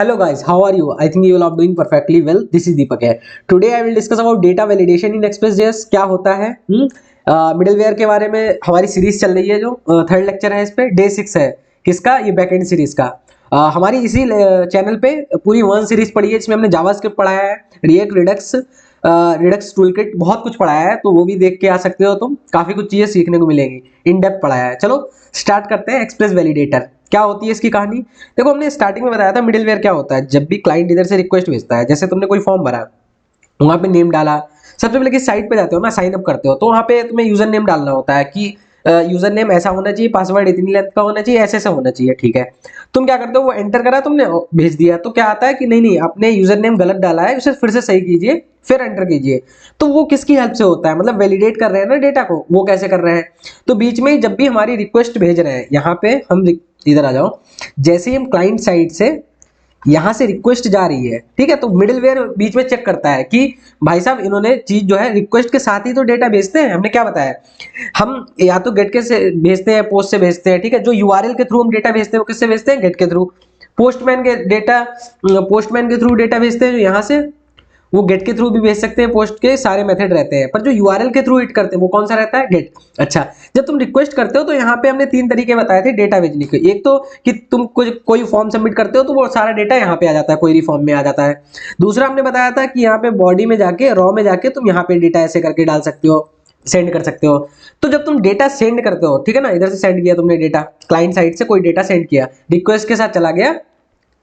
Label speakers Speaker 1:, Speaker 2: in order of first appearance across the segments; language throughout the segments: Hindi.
Speaker 1: Hello guys, how are you? I think you all are doing perfectly well. This is Deepak here. Today I will discuss about data validation in Express.js. क्या होता है मिडलवेयर के बारे में हमारी सीरीज चल रही है जो थर्ड लेक्चर है, इस पे डे 6 है। किसका? ये बैकएंड सीरीज का। हमारी इसी चैनल पे पूरी वन सीरीज पढ़ी है जिसमें हमने जावास्क्रिप्ट पढ़ाया है, रिएक्ट, रिडक्स टूलकिट, बहुत कुछ पढ़ाया है, तो वो भी देख के आ सकते हो तुम। काफी कुछ चीजें सीखने को मिलेंगी, इन डेप्थ पढ़ाया है। चलो स्टार्ट करते हैं। एक्सप्रेस वैलिडेटर क्या होती है, इसकी कहानी देखो। हमने स्टार्टिंग में बताया था मिडिलवेयर क्या होता है। जब भी क्लाइंट इधर से रिक्वेस्ट भेजता है, जैसे तुमने कोई फॉर्म भरा, वहां पे नेम डाला, सबसे पहले किस साइट पे जाते हो ना, साइन अप करते हो, तो वहां पे तुम्हें यूजर नेम डालना होता है कि यूजर नेम ऐसा होना चाहिए, पासवर्ड इतनी लेंथ का होना चाहिए, ऐसे ऐसा होना चाहिए, ठीक है। तुम क्या करते हो, वो एंटर करा तुमने, भेज दिया, तो क्या आता है कि नहीं नहीं, आपने यूजर नेम गलत डाला है, उसे फिर से सही कीजिए, फिर एंटर कीजिए। तो वो किसकी हेल्प से होता है, मतलब वैलिडेट कर रहे हैं ना डेटा को, वो कैसे कर रहे हैं। तो बीच में जब भी हमारी रिक्वेस्ट भेज रहे हैं, यहाँ पे हम इधर आ जाओ, जैसे ही हम क्लाइंट साइड से यहां से रिक्वेस्ट जा रही है, ठीक है, तो मिडिलवेयर बीच में चेक करता है कि भाई साहब इन्होंने चीज जो है रिक्वेस्ट के साथ ही तो डेटा भेजते हैं। हमने क्या बताया, हम या तो गेट के से भेजते हैं, पोस्ट से भेजते हैं, ठीक है। जो यूआरएल के थ्रू हम डेटा भेजते हैं वो किससे भेजते हैं, गेट के थ्रू। पोस्टमैन के थ्रू डेटा भेजते हैं जो यहाँ से, वो गेट के थ्रू भी भेज सकते हैं, पोस्ट के सारे मेथड रहते हैं, पर जो यूआरएल के थ्रू हिट करते हैं वो कौन सा रहता है, गेट। अच्छा, जब तुम रिक्वेस्ट करते हो तो यहाँ पे हमने 3 तरीके बताए थे डेटा भेजने के। एक तो कि तुम कोई फॉर्म सबमिट करते हो तो वो सारा डेटा यहाँ पे आ जाता है, क्वेरी फॉर्म में आ जाता है। दूसरा हमने बताया था कि यहाँ पे बॉडी में जाके, रॉ में जाके तुम यहाँ पे डेटा ऐसे करके डाल सकते हो, सेंड कर सकते हो। तो जब तुम डेटा सेंड करते हो, ठीक है ना, इधर से सेंड किया तुमने डेटा, क्लाइंट साइड से कोई डेटा सेंड किया, रिक्वेस्ट के साथ चला गया,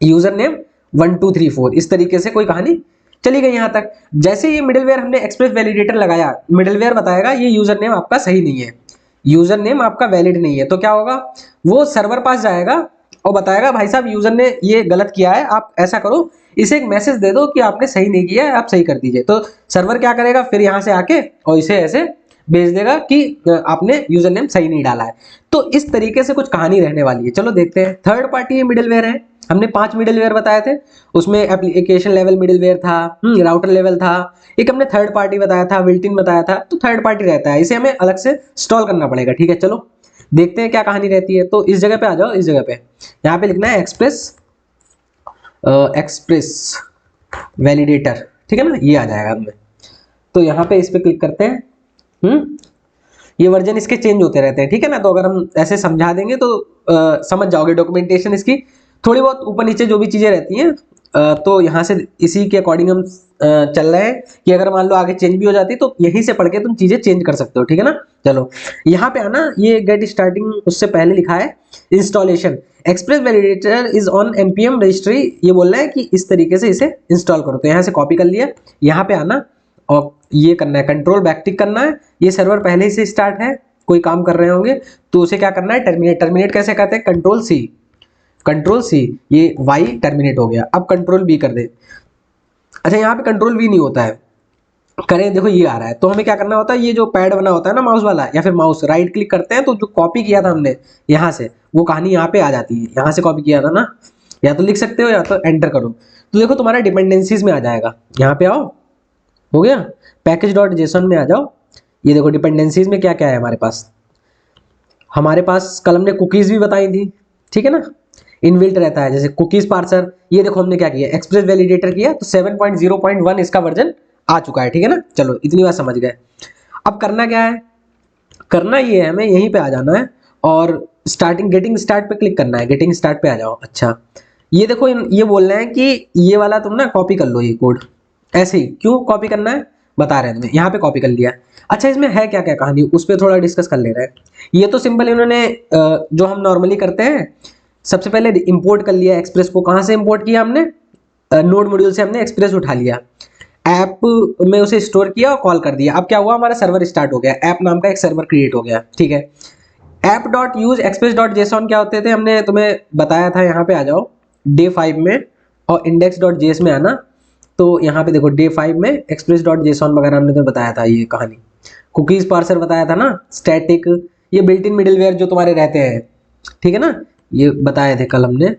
Speaker 1: यूजर नेम 1234, इस तरीके से कोई कहानी चली गई यहां तक। जैसे ये मिडिलवेयर हमने एक्सप्रेस वैलिडेटर लगाया, मिडिलवेयर बताएगा ये यूजर नेम आपका सही नहीं है, यूजर नेम आपका वैलिड नहीं है, तो क्या होगा, वो सर्वर पास जाएगा और बताएगा भाई साहब यूजर ने ये गलत किया है, आप ऐसा करो, इसे एक मैसेज दे दो कि आपने सही नहीं किया है, आप सही कर दीजिए। तो सर्वर क्या करेगा, फिर यहां से आके और इसे ऐसे भेज देगा कि आपने यूजर नेम सही नहीं डाला है। तो इस तरीके से कुछ कहानी रहने वाली है। चलो देखते हैं। थर्ड पार्टी मिडिलवेयर है, हमने 5 मिडिलवेयर बताए थे, उसमें एप्लीकेशन लेवल मिडिलवेयर था, राउटर लेवल था, एक हमने थर्ड पार्टी बताया था, बिल्ट इन बताया था। तो थर्ड पार्टी रहता है, इसे हमें अलग से इंस्टॉल करना पड़ेगा, ठीक है। चलो देखते हैं क्या कहानी रहती है। तो इस जगह पे आ जाओ, इस जगह पे यहाँ पे लिखना है एक्सप्रेस वैलिडेटर, ठीक है ना, ये आ जाएगा हमें। तो यहाँ पे इस पे क्लिक करते हैं। ये वर्जन इसके चेंज होते रहते हैं, ठीक है ना। तो अगर हम ऐसे समझा देंगे तो समझ जाओगे। डॉक्यूमेंटेशन इसकी थोड़ी बहुत ऊपर नीचे जो भी चीजें रहती हैं, तो यहाँ से इसी के अकॉर्डिंग हम चल रहे हैं कि अगर मान लो आगे चेंज भी हो जाती है तो यहीं से पढ़ के तुम चीजें चेंज कर सकते हो, ठीक है ना। चलो यहाँ पे आना, ये गेट स्टार्टिंग उससे पहले लिखा है installation express validator is on npm registry, ये बोल रहा है कि इस तरीके से इसे इंस्टॉल करो। तो यहाँ से कॉपी कर लिया, यहाँ पे आना और ये करना है, कंट्रोल बैक टिक करना है। ये सर्वर पहले ही से स्टार्ट है, कोई काम कर रहे होंगे, तो उसे क्या करना है, टर्मिनेट। टर्मिनेट कैसे कहते हैं, कंट्रोल सी, ये वाई टर्मिनेट हो गया। अब कंट्रोल बी कर दे। अच्छा, यहाँ पे कंट्रोल बी नहीं होता है, करें, देखो ये आ रहा है। तो हमें क्या करना होता है, ये जो पैड बना होता है ना माउस वाला, या फिर माउस राइट क्लिक करते हैं तो जो कॉपी किया था हमने यहाँ से, वो कहानी यहाँ पे आ जाती है। यहाँ से कॉपी किया था ना, या तो लिख सकते हो या तो एंटर करो। तो देखो तुम्हारा डिपेंडेंसीज में आ जाएगा, यहाँ पे आओ, हो गया, पैकेज डॉट जेसन में आ जाओ। ये देखो डिपेंडेंसीज में क्या क्या है हमारे पास कल हमने कुकीज भी बताई थी, ठीक है ना, इनबिल्ट रहता है, जैसे कुकीज पार्सर। ये देखो हमने क्या किया, एक्सप्रेस वैलिडेटर किया, तो 7.0.1 इसका वर्जन आ चुका है, ठीक है ना। चलो इतनी बात समझ गए। अब करना क्या है, करना ये है, हमें यहीं पे आ जाना है और गेटिंग स्टार्ट पे क्लिक करना है। गेटिंग स्टार्ट पे आ जाओ। अच्छा, ये देखो ये बोल रहे हैं कि ये वाला तुम ना कॉपी कर लो, ये कोड ऐसे ही। क्यों कॉपी करना है बता रहे हैं तुम्हें, यहाँ पे कॉपी कर लिया। अच्छा, इसमें है क्या क्या कहानी, उस पर थोड़ा डिस्कस कर ले रहे हैं। ये तो सिंपल इन्होंने जो हम नॉर्मली करते हैं, सबसे पहले इंपोर्ट कर लिया एक्सप्रेस को। कहाँ से इंपोर्ट किया हमने, नोड मॉड्यूल से हमने एक्सप्रेस उठा लिया, ऐप में उसे स्टोर किया और कॉल कर दिया। अब क्या हुआ, हमारा सर्वर स्टार्ट हो गया, ऐप नाम का एक सर्वर क्रिएट हो गया, ठीक है। App dot use express dot JSON क्या होते थे, हमने तुम्हें बताया था। यहाँ पे आ जाओ डे 5 में और इंडेक्स डॉट जेएस में आना। तो यहाँ पे देखो डे 5 में एक्सप्रेस डॉट जेसन वगैरह हमने तो बताया था, ये कहानी। कुकीज पार्सर बताया था ना, स्टैटिक, ये बिल्ट इन मिडिलवेयर जो तुम्हारे रहते हैं, ठीक है ना, ये बताए थे कल हमने।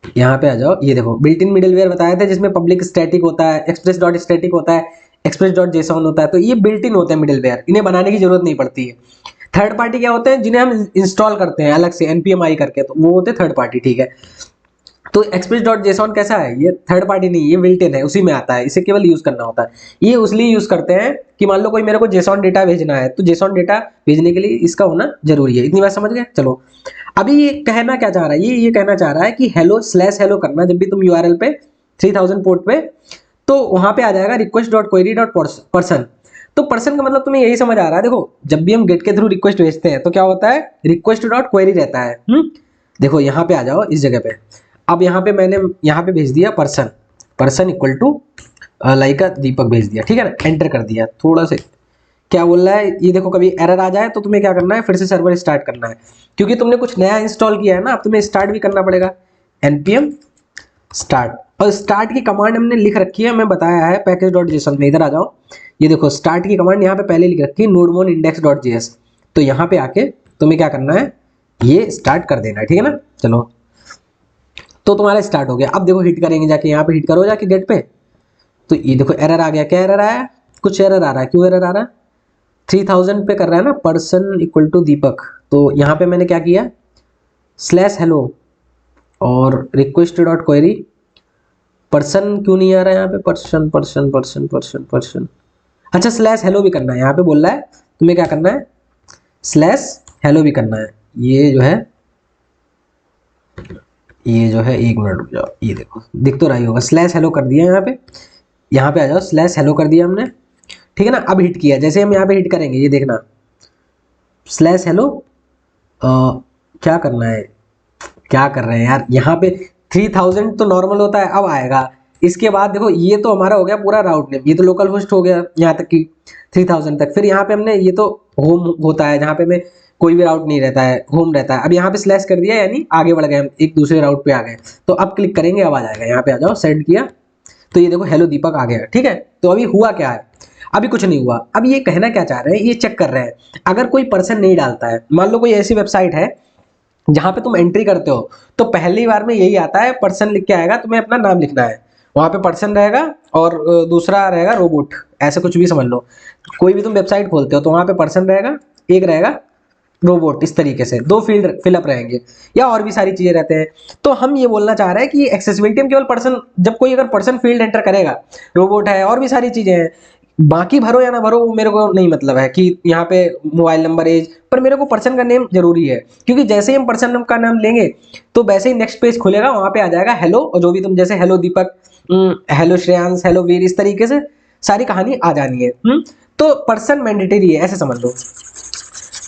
Speaker 1: यहाँ पे आ जाओ, ये देखो बिल्ट इन मिडिलवेयर बताया था, जिसमें पब्लिक स्टैटिक होता है, एक्सप्रेस डॉट स्टैटिक होता है, एक्सप्रेस डॉट जेसन होता है। तो ये बिल्ट इन होते हैं मिडिलवेयर, इन्हें बनाने की जरूरत नहीं पड़ती है। थर्ड पार्टी क्या होते हैं, जिन्हें हम इंस्टॉल करते हैं अलग से npm आई करके, तो वो होते हैं थर्ड पार्टी, ठीक है। तो एक्सप्रेस डॉट जेसॉन कैसा है, ये थर्ड पार्टी नहीं, ये बिल्ट इन है, उसी में आता है, इसे केवल यूज करना होता है। ये उसलिए यूज करते हैं कि मान लो कोई मेरे को जेसॉन डेटा भेजना है, तो जेसॉन डेटा भेजने के लिए इसका होना जरूरी है। इतनी बात समझ गए। चलो अभी ये कहना क्या चाह रहा है, ये कहना चाह रहा है कि हेलो स्लैश हेलो करना जब भी तुम यूआरएल पे 3000 पोर्ट पे, तो वहां पे आ जाएगा request dot query dot person. तो पर्सन का मतलब तुम्हें यही समझ आ रहा है। देखो जब भी हम गेट के थ्रू रिक्वेस्ट भेजते हैं तो क्या होता है, रिक्वेस्ट डॉट क्वेरी रहता है। देखो यहाँ पे आ जाओ इस जगह पे। अब यहाँ पे मैंने यहाँ पे भेज दिया person, person equal to like Deepak भेज दिया, ठीक है ना, एंटर कर दिया। थोड़ा से क्या बोल रहा है ये देखो, कभी एरर आ जाए तो तुम्हें क्या करना है, फिर से सर्वर स्टार्ट करना है, क्योंकि तुमने कुछ नया इंस्टॉल किया है ना, अब तुम्हें स्टार्ट भी करना पड़ेगा, npm स्टार्ट। और स्टार्ट की कमांड हमने लिख रखी है, मैं बताया है पैकेज डॉट जेसन में। इधर आ जाओ, ये देखो स्टार्ट की कमांड यहाँ पे पहले लिख रखी है नोडमोन इंडेक्स डॉट जेएस। तो यहाँ पे आके तुम्हें क्या करना है, ये स्टार्ट कर देना है, ठीक है ना। चलो तो तुम्हारा स्टार्ट हो गया। अब देखो हिट करेंगे जाके, यहाँ पे हिट करो जाके गेट पे, तो ये देखो एरर आ गया। क्या एरर आया, कुछ एरर आ रहा है। क्यों एरर आ रहा है, 3000 पे कर रहा है ना, पर्सन इक्वल टू दीपक। तो यहाँ पे मैंने क्या किया, स्लैश हेलो और रिक्वेस्ट डॉट क्वेरी पर्सन। क्यों नहीं आ रहा है यहाँ पे, person person person person person. अच्छा स्लैश हेलो भी करना है, यहाँ पे बोल रहा है तुम्हें क्या करना है, स्लैश हेलो भी करना है। ये जो है एक मिनट रुक जाओ, ये देखो दिख तो रही होगा, स्लैश हेलो कर दिया यहाँ पे आ जाओ, स्लैश हेलो कर दिया हमने, ठीक है ना। अब हिट किया, जैसे हम यहाँ पे हिट करेंगे ये देखना, स्लैश हेलो क्या करना है, क्या कर रहे हैं यार, यहाँ पे 3000 तो नॉर्मल होता है, अब आएगा इसके बाद देखो ये तो हमारा हो गया पूरा राउट नेम, ये तो लोकल होस्ट हो गया यहाँ तक कि 3000 तक। फिर यहाँ पे हमने ये तो होम होता है जहाँ पे में कोई भी राउट नहीं रहता है, होम रहता है। अब यहाँ पे स्लैश कर दिया यानी आगे बढ़ गए हम, एक दूसरे राउट पे आ गए। तो अब क्लिक करेंगे, अब आ जाएगा, यहाँ पे आ जाओ, सेंड किया तो ये देखो हेलो दीपक आ गया, ठीक है। तो अभी हुआ क्या है, अभी कुछ नहीं हुआ। अब ये कहना क्या चाह रहे हैं, ये चेक कर रहे हैं अगर कोई पर्सन नहीं डालता है, मान लो कोई ऐसी वेबसाइट है जहां पे तुम एंट्री करते हो तो पहली बार में यही आता है, पर्सन लिख के आएगा, तुम्हें अपना नाम लिखना है, वहां पे पर्सन रहेगा और दूसरा रहेगा रोबोट, ऐसे कुछ भी समझ लो। कोई भी तुम वेबसाइट खोलते हो तो वहां पे पर्सन रहेगा, एक रहेगा रोबोट, इस तरीके से दो फील्ड फिलअप रहेंगे, या और भी सारी चीजें रहते हैं। तो हम ये बोलना चाह रहे हैं कि एक्सेसिबिलिटी में केवल पर्सन, जब कोई अगर पर्सन फील्ड एंटर करेगा, रोबोट है और भी सारी चीजें हैं, बाकी भरो या ना भरो वो मेरे को नहीं मतलब है कि यहाँ पे मोबाइल नंबर एज, पर मेरे को पर्सन का नेम जरूरी है, क्योंकि जैसे ही हम पर्सन का नाम लेंगे तो वैसे ही नेक्स्ट पेज खुलेगा, वहां पे आ जाएगा हेलो, और जो भी तुम जैसे हेलो दीपक, हेलो श्रेयांश, हेलो वीर, इस तरीके से सारी कहानी आ जानी है। तो पर्सन मैंडेटरी है, ऐसे समझ लो।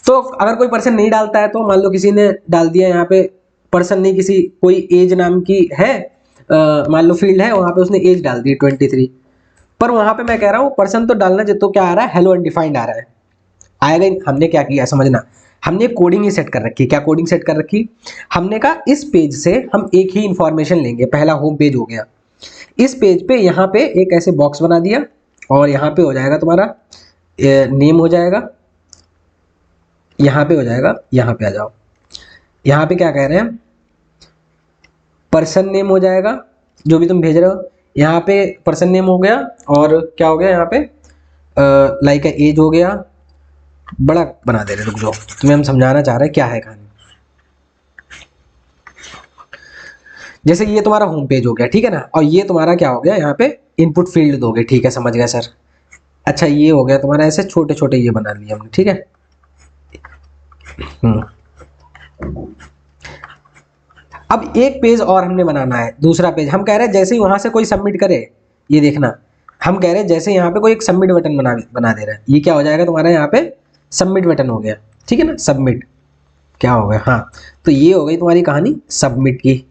Speaker 1: तो अगर कोई पर्सन नहीं डालता है, तो मान लो किसी ने डाल दिया यहाँ पे पर्सन नहीं, किसी कोई एज नाम की है, मान लो फील्ड है, वहां पे उसने एज डाल दी 23, पर वहां पे मैं कह रहा हूँ पर्सन तो डालना, तो क्या आ रहा है, हेलो अनडिफाइंड आ रहा है, आएगा। हमने क्या किया समझना, हमने कोडिंग ही सेट कर रखी। क्या कोडिंग सेट कर रखी, हमने कहा इस पेज से हम एक ही इंफॉर्मेशन लेंगे, पहला होम पेज हो गया, इस पेज पे यहाँ पे एक ऐसे बॉक्स बना दिया, और यहाँ पे हो जाएगा तुम्हारा नेम हो जाएगा, यहाँ पे हो जाएगा, यहाँ पे आ जाओ, यहाँ पे क्या कह रहे हैं, पर्सन नेम हो जाएगा, जो भी तुम भेज रहे हो, यहाँ पे पर्सन नेम हो गया, और क्या हो गया यहाँ पे लाइक एज हो गया। बड़ा बना दे रहे, रुक जाओ, तुम्हें हम समझाना चाह रहे हैं क्या है कहानी। जैसे ये तुम्हारा होम पेज हो गया, ठीक है ना, और ये तुम्हारा क्या हो गया, यहाँ पे इनपुट फील्ड दोगे, ठीक है, समझ गया सर। अच्छा ये हो गया तुम्हारा, ऐसे छोटे छोटे ये बना लिए हमने, ठीक है। अब एक पेज और हमने बनाना है, दूसरा पेज हम कह रहे हैं जैसे ही वहां से कोई सबमिट करे, ये देखना, हम कह रहे हैं जैसे यहाँ पे कोई एक सबमिट बटन बना दे रहा है, ये क्या हो जाएगा तुम्हारा, यहाँ पे सबमिट बटन हो गया, ठीक है ना, सबमिट क्या हो गया, हाँ। तो ये हो गई तुम्हारी कहानी सबमिट की।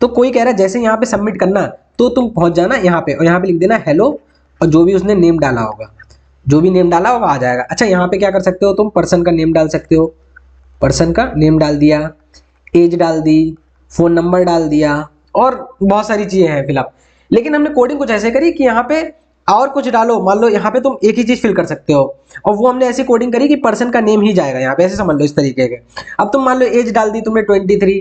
Speaker 1: तो कोई कह रहा है जैसे यहाँ पे सबमिट करना, तो तुम पहुंच जाना यहाँ पे, और यहाँ पे लिख देना हेलो, और जो भी उसने नेम डाला होगा, जो भी नेम डाला होगा आ जाएगा। अच्छा यहाँ पे क्या कर सकते हो तुम, पर्सन का नेम डाल सकते हो, पर्सन का नेम डाल दिया, एज डाल दी, फोन नंबर डाल दिया, और बहुत सारी चीजें हैं फिलहाल। लेकिन हमने कोडिंग कुछ ऐसे करी कि यहाँ पे और कुछ डालो, मान लो यहाँ पे तुम एक ही चीज फिल कर सकते हो, और वो हमने ऐसी कोडिंग करी कि पर्सन का नेम ही जाएगा यहाँ पे, ऐसे समझ लो इस तरीके के। अब तुम मान लो एज डाल दी तुमने 23,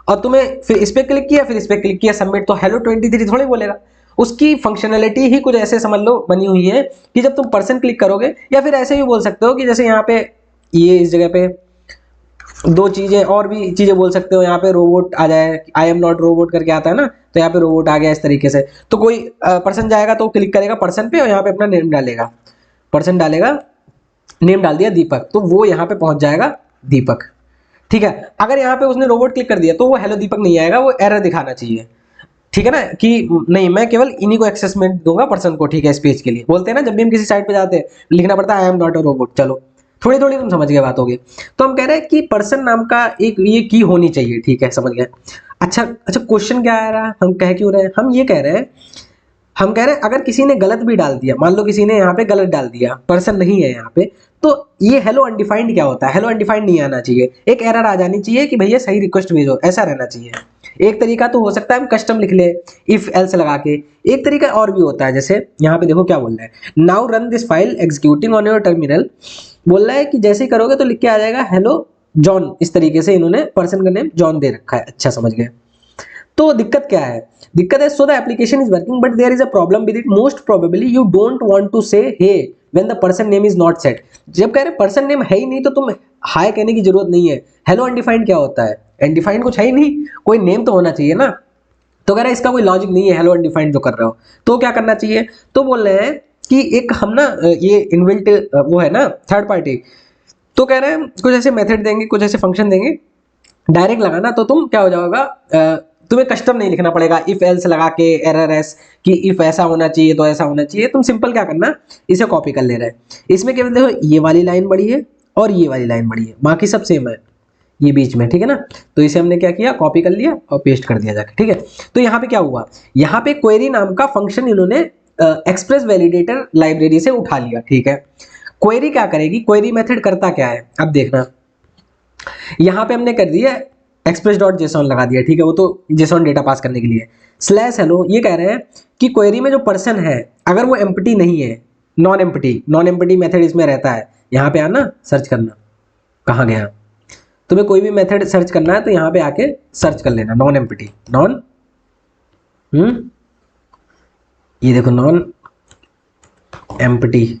Speaker 1: और तुम्हें फिर इस पे क्लिक किया, फिर इस पे क्लिक किया सबमिट, तो हेलो 23 थोड़ी बोलेगा। उसकी फंक्शनैलिटी ही कुछ ऐसे समझ लो बनी हुई है कि जब तुम पर्सन क्लिक करोगे, या फिर ऐसे भी बोल सकते हो कि जैसे यहाँ पे ये इस जगह पे दो चीजें और भी चीजें बोल सकते हो, यहाँ पे रोबोट आ जाए, आई एम नॉट रोबोट करके आता है ना, तो यहाँ पे रोबोट आ गया इस तरीके से। तो कोई पर्सन जाएगा तो क्लिक करेगा पर्सन पे और यहाँ पे अपना नेम डालेगा, पर्सन डालेगा, नेम डाल दिया दीपक, तो वो यहाँ पे पहुंच जाएगा दीपक। ठीक है, अगर यहाँ पे उसने रोबोट क्लिक कर दिया तो वो हेलो दीपक नहीं आएगा, वो एरर दिखाना चाहिए। ठीक है ना, कि नहीं मैं केवल इन्हीं को एक्सेसमेंट दूंगा पर्सन को। ठीक है, इस पेज के लिए बोलते हैं ना, जब भी हम किसी साइट पे जाते हैं लिखना पड़ता है I am not a robot. चलो थोड़ी थोड़ी तुम समझ गए बात होगी। तो हम कह रहे हैं कि पर्सन नाम का एक ये की होनी चाहिए। ठीक है, समझ गए। अच्छा अच्छा, क्वेश्चन क्या आ रहा है, हम कह क्यों रहे हैं, हम ये कह रहे हैं, हम कह रहे हैं अगर किसी ने गलत भी डाल दिया, मान लो किसी ने यहाँ पे गलत डाल दिया, पर्सन नहीं है यहाँ पे, तो ये हेलो अनडिफाइंड क्या होता है, हेलो अनडिफाइंड नहीं आना चाहिए, एक एरर आ जानी चाहिए कि भैया सही रिक्वेस्ट भेजो, ऐसा रहना चाहिए। एक तरीका तो हो सकता है हम कस्टम लिख ले इफ एल्स लगा के, एक तरीका और भी होता है, जैसे यहाँ पे देखो क्या बोल रहा है, now run this file executing on your terminal. बोल रहा है कि जैसे ही करोगे तो लिख के आ जाएगा हेलो जॉन, इस तरीके से इन्होंने पर्सन का नेम जॉन दे रखा है। अच्छा समझ गए। तो दिक्कत क्या है, दिक्कत है so the application is working but there is a problem with it, most probably you don't want to say hey when the person name is not set. जब कह रहे पर्सन नेम है ही नहीं तो तुम हाय कहने की जरूरत नहीं है। हेलो अनडिफाइंड क्या होता है, अनडिफाइंड कुछ है ही नहीं, कोई नेम तो होना चाहिए ना। तो कह रहा है इसका कोई लॉजिक नहीं है हेलो अनडिफाइंड जो कर रहे हो, तो क्या करना चाहिए, तो बोल रहे हैं कि एक हम ना ये इनबिल्ट वो है ना थर्ड पार्टी, तो कह रहे हैं कुछ ऐसे मेथड देंगे, कुछ ऐसे फंक्शन देंगे, डायरेक्ट लगाना तो तुम क्या हो जाओगा, तुम्हें कस्टम नहीं लिखना पड़ेगा इफ एल्स लगा के एरर एस कि इफ ऐसा होना चाहिए तो ऐसा होना चाहिए। तुम सिंपल क्या करना, इसे कॉपी कर ले रहे हैं, इसमें केवल देखो ये वाली लाइन बड़ी है और ये वाली लाइन बड़ी है, बाकी सब सेम है ये बीच में। ठीक है ना, तो इसे हमने क्या किया, कॉपी कर लिया और पेस्ट कर दिया जाके। ठीक है, तो यहाँ पे क्या हुआ, यहाँ पे क्वेरी नाम का फंक्शन इन्होंने एक्सप्रेस वैलिडेटर लाइब्रेरी से उठा लिया। ठीक है, क्वेरी क्या करेगी, क्वेरी मेथड करता क्या है, अब देखना, यहाँ पे हमने कर दिया एक्सप्रेस डॉट जेसॉन लगा दिया। ठीक है, वो तो जेसॉन डेटा पास करने के लिए। स्लैश हेलो, ये कह रहे हैं कि क्वेरी में जो पर्सन है अगर वो एम्प्टी नहीं है, नॉन एम्प्टी मेथड इसमें रहता है, यहाँ पे आना सर्च करना, कहाँ गया, तुम्हें कोई भी मेथड सर्च करना है तो यहाँ पे आके सर्च कर लेना, नॉन एम्प्टी, नॉन ये देखो नॉन एम्प्टी,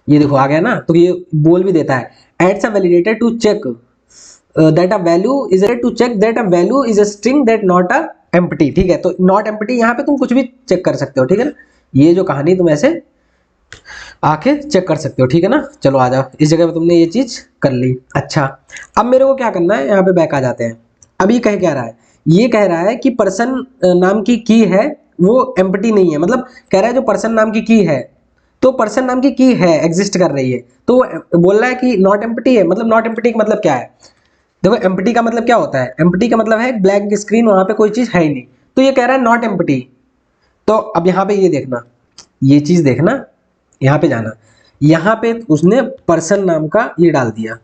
Speaker 1: ये देखो आ गया ना, तो ये बोल भी देता है adds a validator to check that a value is to check that a value is a string that not a empty. ठीक है, तो नॉट एम्प्टी यहाँ पे तुम कुछ भी चेक कर सकते हो। ठीक है ना, ये जो कहानी तुम ऐसे आके चेक कर सकते हो। ठीक है ना, चलो आ जाओ, इस जगह पे तुमने ये चीज कर ली। अच्छा, अब मेरे को क्या करना है, यहाँ पे बैक आ जाते हैं। अब ये कह क्या रहा है, ये कह रहा है कि पर्सन नाम की है वो एम्प्टी नहीं है, मतलब कह रहा है जो पर्सन नाम की है, तो पर्सन नाम की है एग्जिस्ट कर रही है, तो वो बोल रहा है कि नॉट एम्प्टी है। मतलब नॉट एम्प्टी का मतलब क्या है, देखो एम्प्टी का मतलब क्या होता है, एम्प्टी का मतलब है ब्लैंक स्क्रीन, वहां पे कोई चीज है ही नहीं, तो ये कह रहा है नॉट एम्प्टी। तो अब यहाँ पे ये देखना, ये चीज देखना, यहाँ पे जाना, यहाँ पे उसने पर्सन नाम का ये डाल दिया,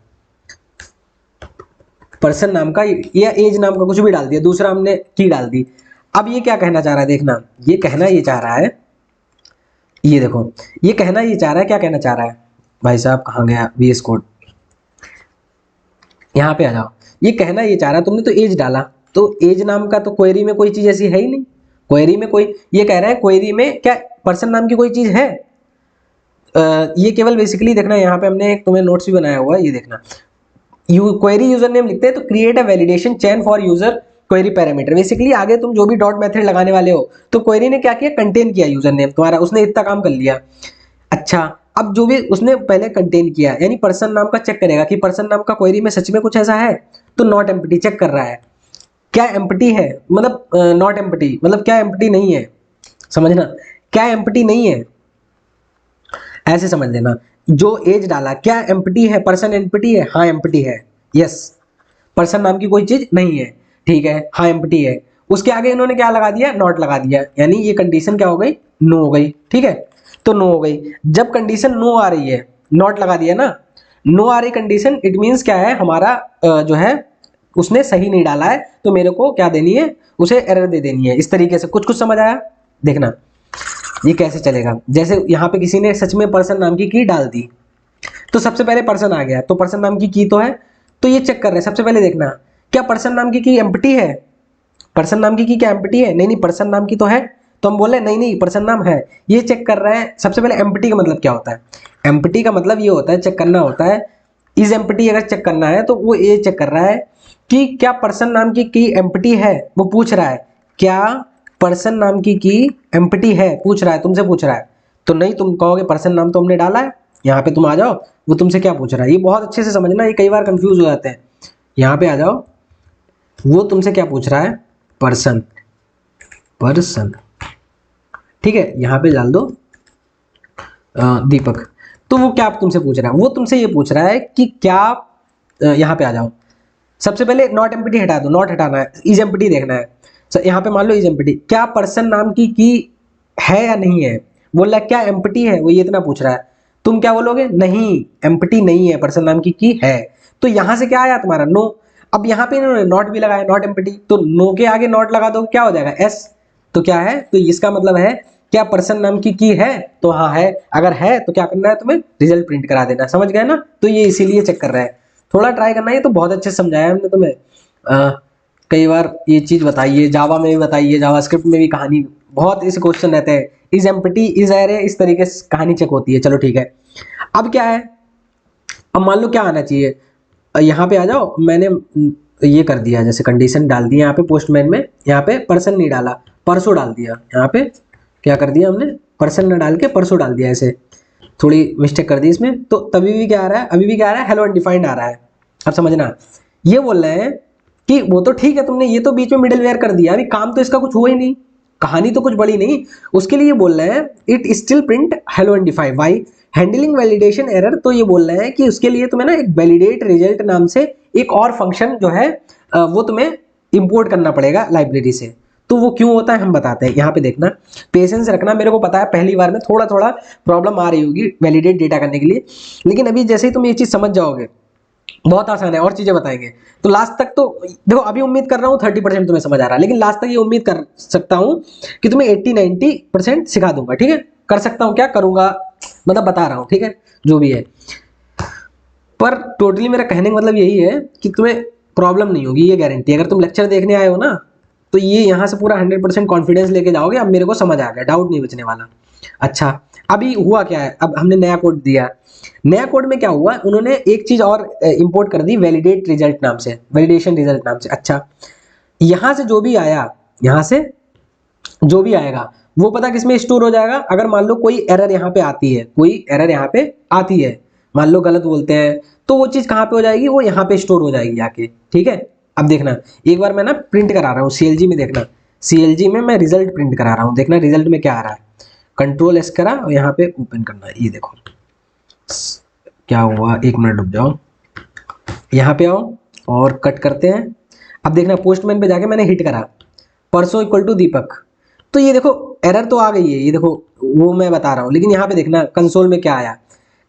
Speaker 1: पर्सन नाम का या एज नाम का कुछ भी डाल दिया, दूसरा हमने की डाल दी। अब ये क्या कहना चाह रहा है, देखना, ये कहना ये चाह रहा है, ये देखो ये कहना ये चाह रहा है, क्या कहना चाह रहा है भाई साहब, कहाँ गया VS कोड, यहाँ पे आ जाओ। ये कहना ये चाह रहा है, तुमने तो एज डाला, तो एज नाम का तो क्वेरी में कोई चीज ऐसी है ही नहीं, क्वेरी में कोई, ये कह रहा है क्वेरी में क्या पर्सन नाम की कोई चीज है, ये केवल बेसिकली देखना, यहाँ पे हमने एक तुम्हें नोट्स भी बनाया हुआ है, ये देखना, क्वेरी यूजर नेम लिखते हैं तो create a validation chain for user query parameter. Basically आगे तुम जो भी डॉट मेथड लगाने वाले हो, तो क्वेरी ने क्या किया, कंटेन किया यूजर नेम तुम्हारा, उसने इतना काम कर लिया। अच्छा, अब जो भी उसने पहले कंटेन किया, यानी पर्सन नाम का चेक करेगा कि पर्सन नाम का क्वेरी में सच में कुछ ऐसा है, तो नॉट एम्प्टी चेक कर रहा है, क्या एम्प्टी है, मतलब नॉट एम्प्टी मतलब क्या एम्प्टी नहीं है, समझना, क्या एम्प्टी नहीं है, ऐसे समझ लेना। जो एज डाला क्या एम्प्टी है, पर्सन एम्प्टी है, हाँ एम्प्टी है, यस, पर्सन नाम की कोई चीज नहीं है। ठीक है, हाँ एम्प्टी है, उसके आगे इन्होंने क्या लगा दिया, नॉट लगा दिया, यानी ये कंडीशन क्या हो गई, नो हो गई। ठीक है, तो नो हो गई, जब कंडीशन नो आ रही है, नॉट लगा दिया ना, नो आ रही कंडीशन, इट मीन्स क्या है, हमारा जो है उसने सही नहीं डाला है, तो मेरे को क्या देनी है, उसे एरर दे देनी है। इस तरीके से कुछ कुछ समझ आया, देखना ये कैसे चलेगा। जैसे यहाँ पे किसी ने सच में पर्सन नाम की डाल दी, तो सबसे पहले पर्सन आ गया, तो पर्सन नाम की तो है, तो ये चेक कर रहे हैं, सबसे पहले देखना क्या पर्सन नाम की एम्प्टी है, पर्सन नाम की क्या एम्प्टी है, नहीं नहीं पर्सन नाम की तो है, तो हम बोले नहीं नहीं पर्सन नाम है, ये चेक कर रहे हैं। सबसे पहले एम्प्टी का मतलब क्या होता है, एम्प्टी का मतलब ये होता है, चेक करना होता है इज एम्प्टी अगर चेक करना है तो वो ये चेक कर रहा है कि क्या पर्सन नाम की की एम्प्टी है, वो पूछ रहा है क्या पर्सन नाम की एम्प्टी है, पूछ रहा है, तुमसे पूछ रहा है। तो नहीं, तुम कहोगे पर्सन नाम तो हमने डाला है, यहाँ पे तुम आ जाओ, वो तुमसे क्या पूछ रहा है, ये बहुत अच्छे से समझना, ये कई बार कंफ्यूज हो जाते हैं। यहाँ पे आ जाओ, वो तुमसे क्या पूछ रहा है, पर्सन, पर्सन, ठीक है, यहाँ पे डाल दो दीपक। तो वो क्या तुमसे पूछ रहा है, वो तुमसे ये पूछ रहा है कि क्या, यहाँ पे आ जाओ, सबसे पहले नॉट एम्प्टी हटा दो, नॉट हटाना है, इज एम्प्टी देखना है। यहाँ पे मान लो इज एम्प्टी, क्या पर्सन नाम की है या नहीं है, बोल रहा है क्या एम्प्टी है, वो ये इतना पूछ रहा है। तुम क्या बोलोगे, नहीं एम्प्टी नहीं है, पर्सन नाम की है। तो यहां से क्या आया तुम्हारा, नो। अब यहाँ पे इन्होंने नॉट भी लगाया, नॉट एम्प्टी, तो नो के आगे नॉट लगा दो, क्या हो जाएगा, एस। तो क्या है, तो इसका मतलब है क्या पर्सन नाम की है, तो हाँ है, अगर है तो क्या करना है तुम्हें, रिजल्ट प्रिंट करा देना, समझ गए ना। तो ये इसीलिए चेक कर रहा है, थोड़ा ट्राई करना है, तो बहुत अच्छे से समझाया हमने तुम्हें। कई बार ये चीज बताइए, जावा में भी बताइए, जावास्क्रिप्ट में भी कहानी बहुत ऐसे क्वेश्चन रहते हैं, इज एम्प्टी, इज एरे, इस तरीके से कहानी चेक होती है। चलो ठीक है, अब क्या है, अब मान लो क्या आना चाहिए, यहाँ पे आ जाओ, मैंने ये कर दिया, जैसे कंडीशन डाल दी यहाँ पे पोस्टमैन में, यहाँ पे पर्सन नहीं डाला, परसों डाल दिया, यहाँ पे क्या कर दिया हमने, पर्सन न डाल के परसों डाल दिया, ऐसे थोड़ी मिस्टेक कर दी इसमें। तो तभी भी क्या आ रहा है, अभी भी क्या आ रहा है, हेलो अनडिफाइंड आ रहा है। अब समझना, ये बोल रहे हैं कि वो तो ठीक है, तुमने ये तो बीच में मिडिल वेयर कर दिया, अभी काम तो इसका कुछ हुआ ही नहीं, कहानी तो कुछ बड़ी नहीं, उसके लिए बोल रहे हैं it still print hello undefined, why handling validation error. तो ये बोल रहे हैं कि उसके लिए तुम्हें ना एक वैलिडेट रिजल्ट नाम से एक और फंक्शन जो है वो तुम्हें इंपोर्ट करना पड़ेगा लाइब्रेरी से। तो वो क्यों होता है हम बताते हैं, यहाँ पे देखना, पेशेंस रखना, मेरे को पता है पहली बार में थोड़ा थोड़ा प्रॉब्लम आ रही होगी वैलिडेट डेटा करने के लिए, लेकिन अभी जैसे ही तुम ये चीज समझ जाओगे बहुत आसान है, और चीजें बताएंगे। तो लास्ट तक तो देखो, अभी उम्मीद कर रहा हूँ 30% तुम्हें समझ आ रहा है, लेकिन लास्ट तक ये उम्मीद कर सकता हूँ कि तुम्हें 80-90% सिखा दूंगा, ठीक है, कर सकता हूँ, क्या करूंगा, मतलब बता रहा हूँ, ठीक है, जो भी है। पर टोटली मेरा कहने का मतलब यही है कि तुम्हें प्रॉब्लम नहीं होगी, ये गारंटी। अगर तुम लेक्चर देखने आए हो ना, तो ये यहाँ से पूरा 100% कॉन्फिडेंस लेके जाओगे, अब मेरे को समझ आ गया, डाउट नहीं बचने वाला। अच्छा, अभी हुआ क्या है, अब हमने नया कोड दिया, नया कोड में क्या हुआ, उन्होंने एक चीज और इंपोर्ट कर दी, वैलिडेट रिजल्ट नाम से, वैलिडेशन रिजल्ट नाम से। अच्छा, यहां से जो भी आया, यहां से जो भी आएगा वो पता किसमें स्टोर हो जाएगा, अगर मान लो कोई एरर यहाँ पे आती है, कोई एरर यहाँ पे आती है, मान लो गलत बोलते हैं, तो वो चीज कहाँ पे हो जाएगी, वो यहाँ पे स्टोर हो जाएगी आके, ठीक है। अब देखना, एक बार मैं ना प्रिंट करा रहा हूँ सीएलजी में, देखना सीएलजी में मैं रिजल्ट प्रिंट करा रहा हूँ, देखना रिजल्ट में क्या आ रहा है, कंट्रोल एस करा और यहाँ पे ओपन करना, ये देखो क्या हुआ, एक मिनट रुक जाओ, यहाँ पे आओ और कट करते हैं। अब देखना पोस्टमैन पे जाके मैंने हिट करा, परसों इक्वल टू दीपक, तो ये देखो एरर तो आ गई है, ये देखो वो मैं बता रहा हूँ, लेकिन यहाँ पे देखना कंसोल में क्या आया,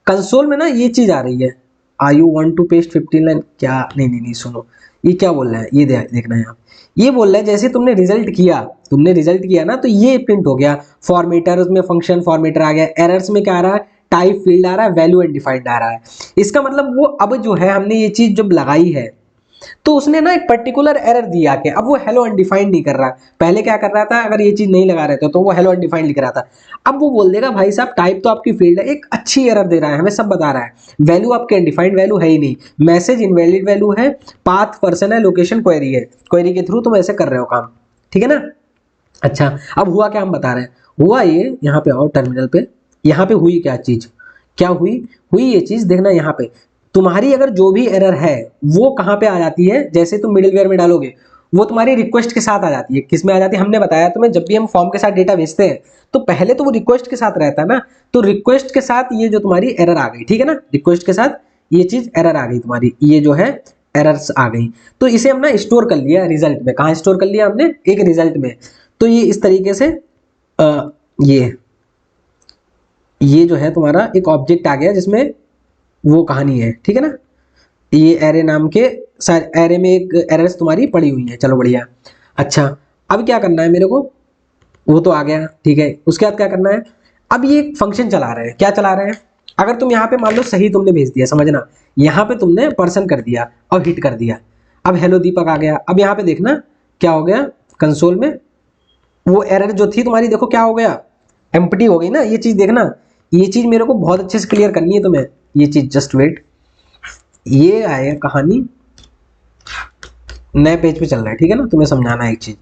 Speaker 1: कंसोल में ना ये चीज आ रही है, are you want to paste 15 line, क्या, नहीं नहीं नहीं सुनो, ये क्या बोल रहा है, ये देखना है यहाँ, ये बोल रहा है जैसे तुमने रिजल्ट किया, तुमने रिजल्ट किया ना, तो ये प्रिंट हो गया, फॉर्मेटर, उसमें फंक्शन फॉर्मेटर आ गया, एरर्स में क्या आ रहा है, टाइप फील्ड आ रहा है, वैल्यू अनडिफाइंड आ रहा है। इसका मतलब वो अब जो है हमने ये चीज जब लगाई है, तो उसने ना एक पर्टिकुलर एरर दिया कि अब वो हेलो अनडिफाइंड नहीं कर रहा, पहले क्या कर रहा था, अगर ये चीज नहीं लगा रहे थे तो वो हेलो अनडिफाइंड लिख रहा था, अब वो बोल देगा भाई साहब टाइप तो आपकी फील्ड है, एक अच्छी एरर दे रहा है, हमें सब बता रहा है, वैल्यू आपके अनडिफाइंड वैल्यू है ही नहीं, मैसेज इनवैलिड वैल्यू है, पाथ पर्सन है, लोकेशन क्वेरी है, क्वेरी के थ्रू तुम ऐसे कर रहे हो काम, ठीक है ना। अच्छा, अब हुआ क्या हम बता रहे हैं, हुआ ये, यहाँ पे आओ टर्मिनल पे, यहाँ पे हुई क्या चीज, क्या हुई, हुई ये चीज देखना, यहाँ पे तुम्हारी अगर जो भी एरर है वो कहाँ पे आ जाती है, जैसे तुम मिडिलवेयर में डालोगे वो तुम्हारी रिक्वेस्ट के साथ आ जाती है, किस में आ जाती है, हमने बताया तुम्हें, जब भी हम फॉर्म के साथ डेटा भेजते हैं तो पहले तो वो रिक्वेस्ट के साथ रहता है ना, तो रिक्वेस्ट के साथ ये जो तुम्हारी एरर आ गई, ठीक है ना, रिक्वेस्ट के साथ ये चीज एरर आ गई तुम्हारी, ये जो है एरर्स आ गई, तो इसे हमने स्टोर कर लिया रिजल्ट में, कहाँ स्टोर कर लिया हमने, एक रिजल्ट में। तो ये इस तरीके से ये जो है तुम्हारा एक ऑब्जेक्ट आ गया जिसमें वो कहानी है, ठीक है ना, ये एरे नाम के एरे में एक एरर्स तुम्हारी पड़ी हुई है, चलो बढ़िया। अच्छा, अब क्या करना है मेरे को, वो तो आ गया, ठीक है, उसके बाद क्या करना है, अब ये एक फंक्शन चला रहे हैं, क्या चला रहे हैं, अगर तुम यहाँ पे मान लो सही तुमने भेज दिया, समझना, यहाँ पे तुमने पर्सन कर दिया और हिट कर दिया, अब हेलो दीपक आ गया, अब यहाँ पे देखना क्या हो गया, कंसोल में वो एरर जो थी तुम्हारी, देखो क्या हो गया, एम्प्टी हो गई ना, ये चीज देखना, ये चीज मेरे को बहुत अच्छे से क्लियर करनी है तुम्हें, ये चीज जस्ट वेट, ये आएगा कहानी नए पेज पे चल रहा है, ठीक है ना, तुम्हें समझाना है एक चीज।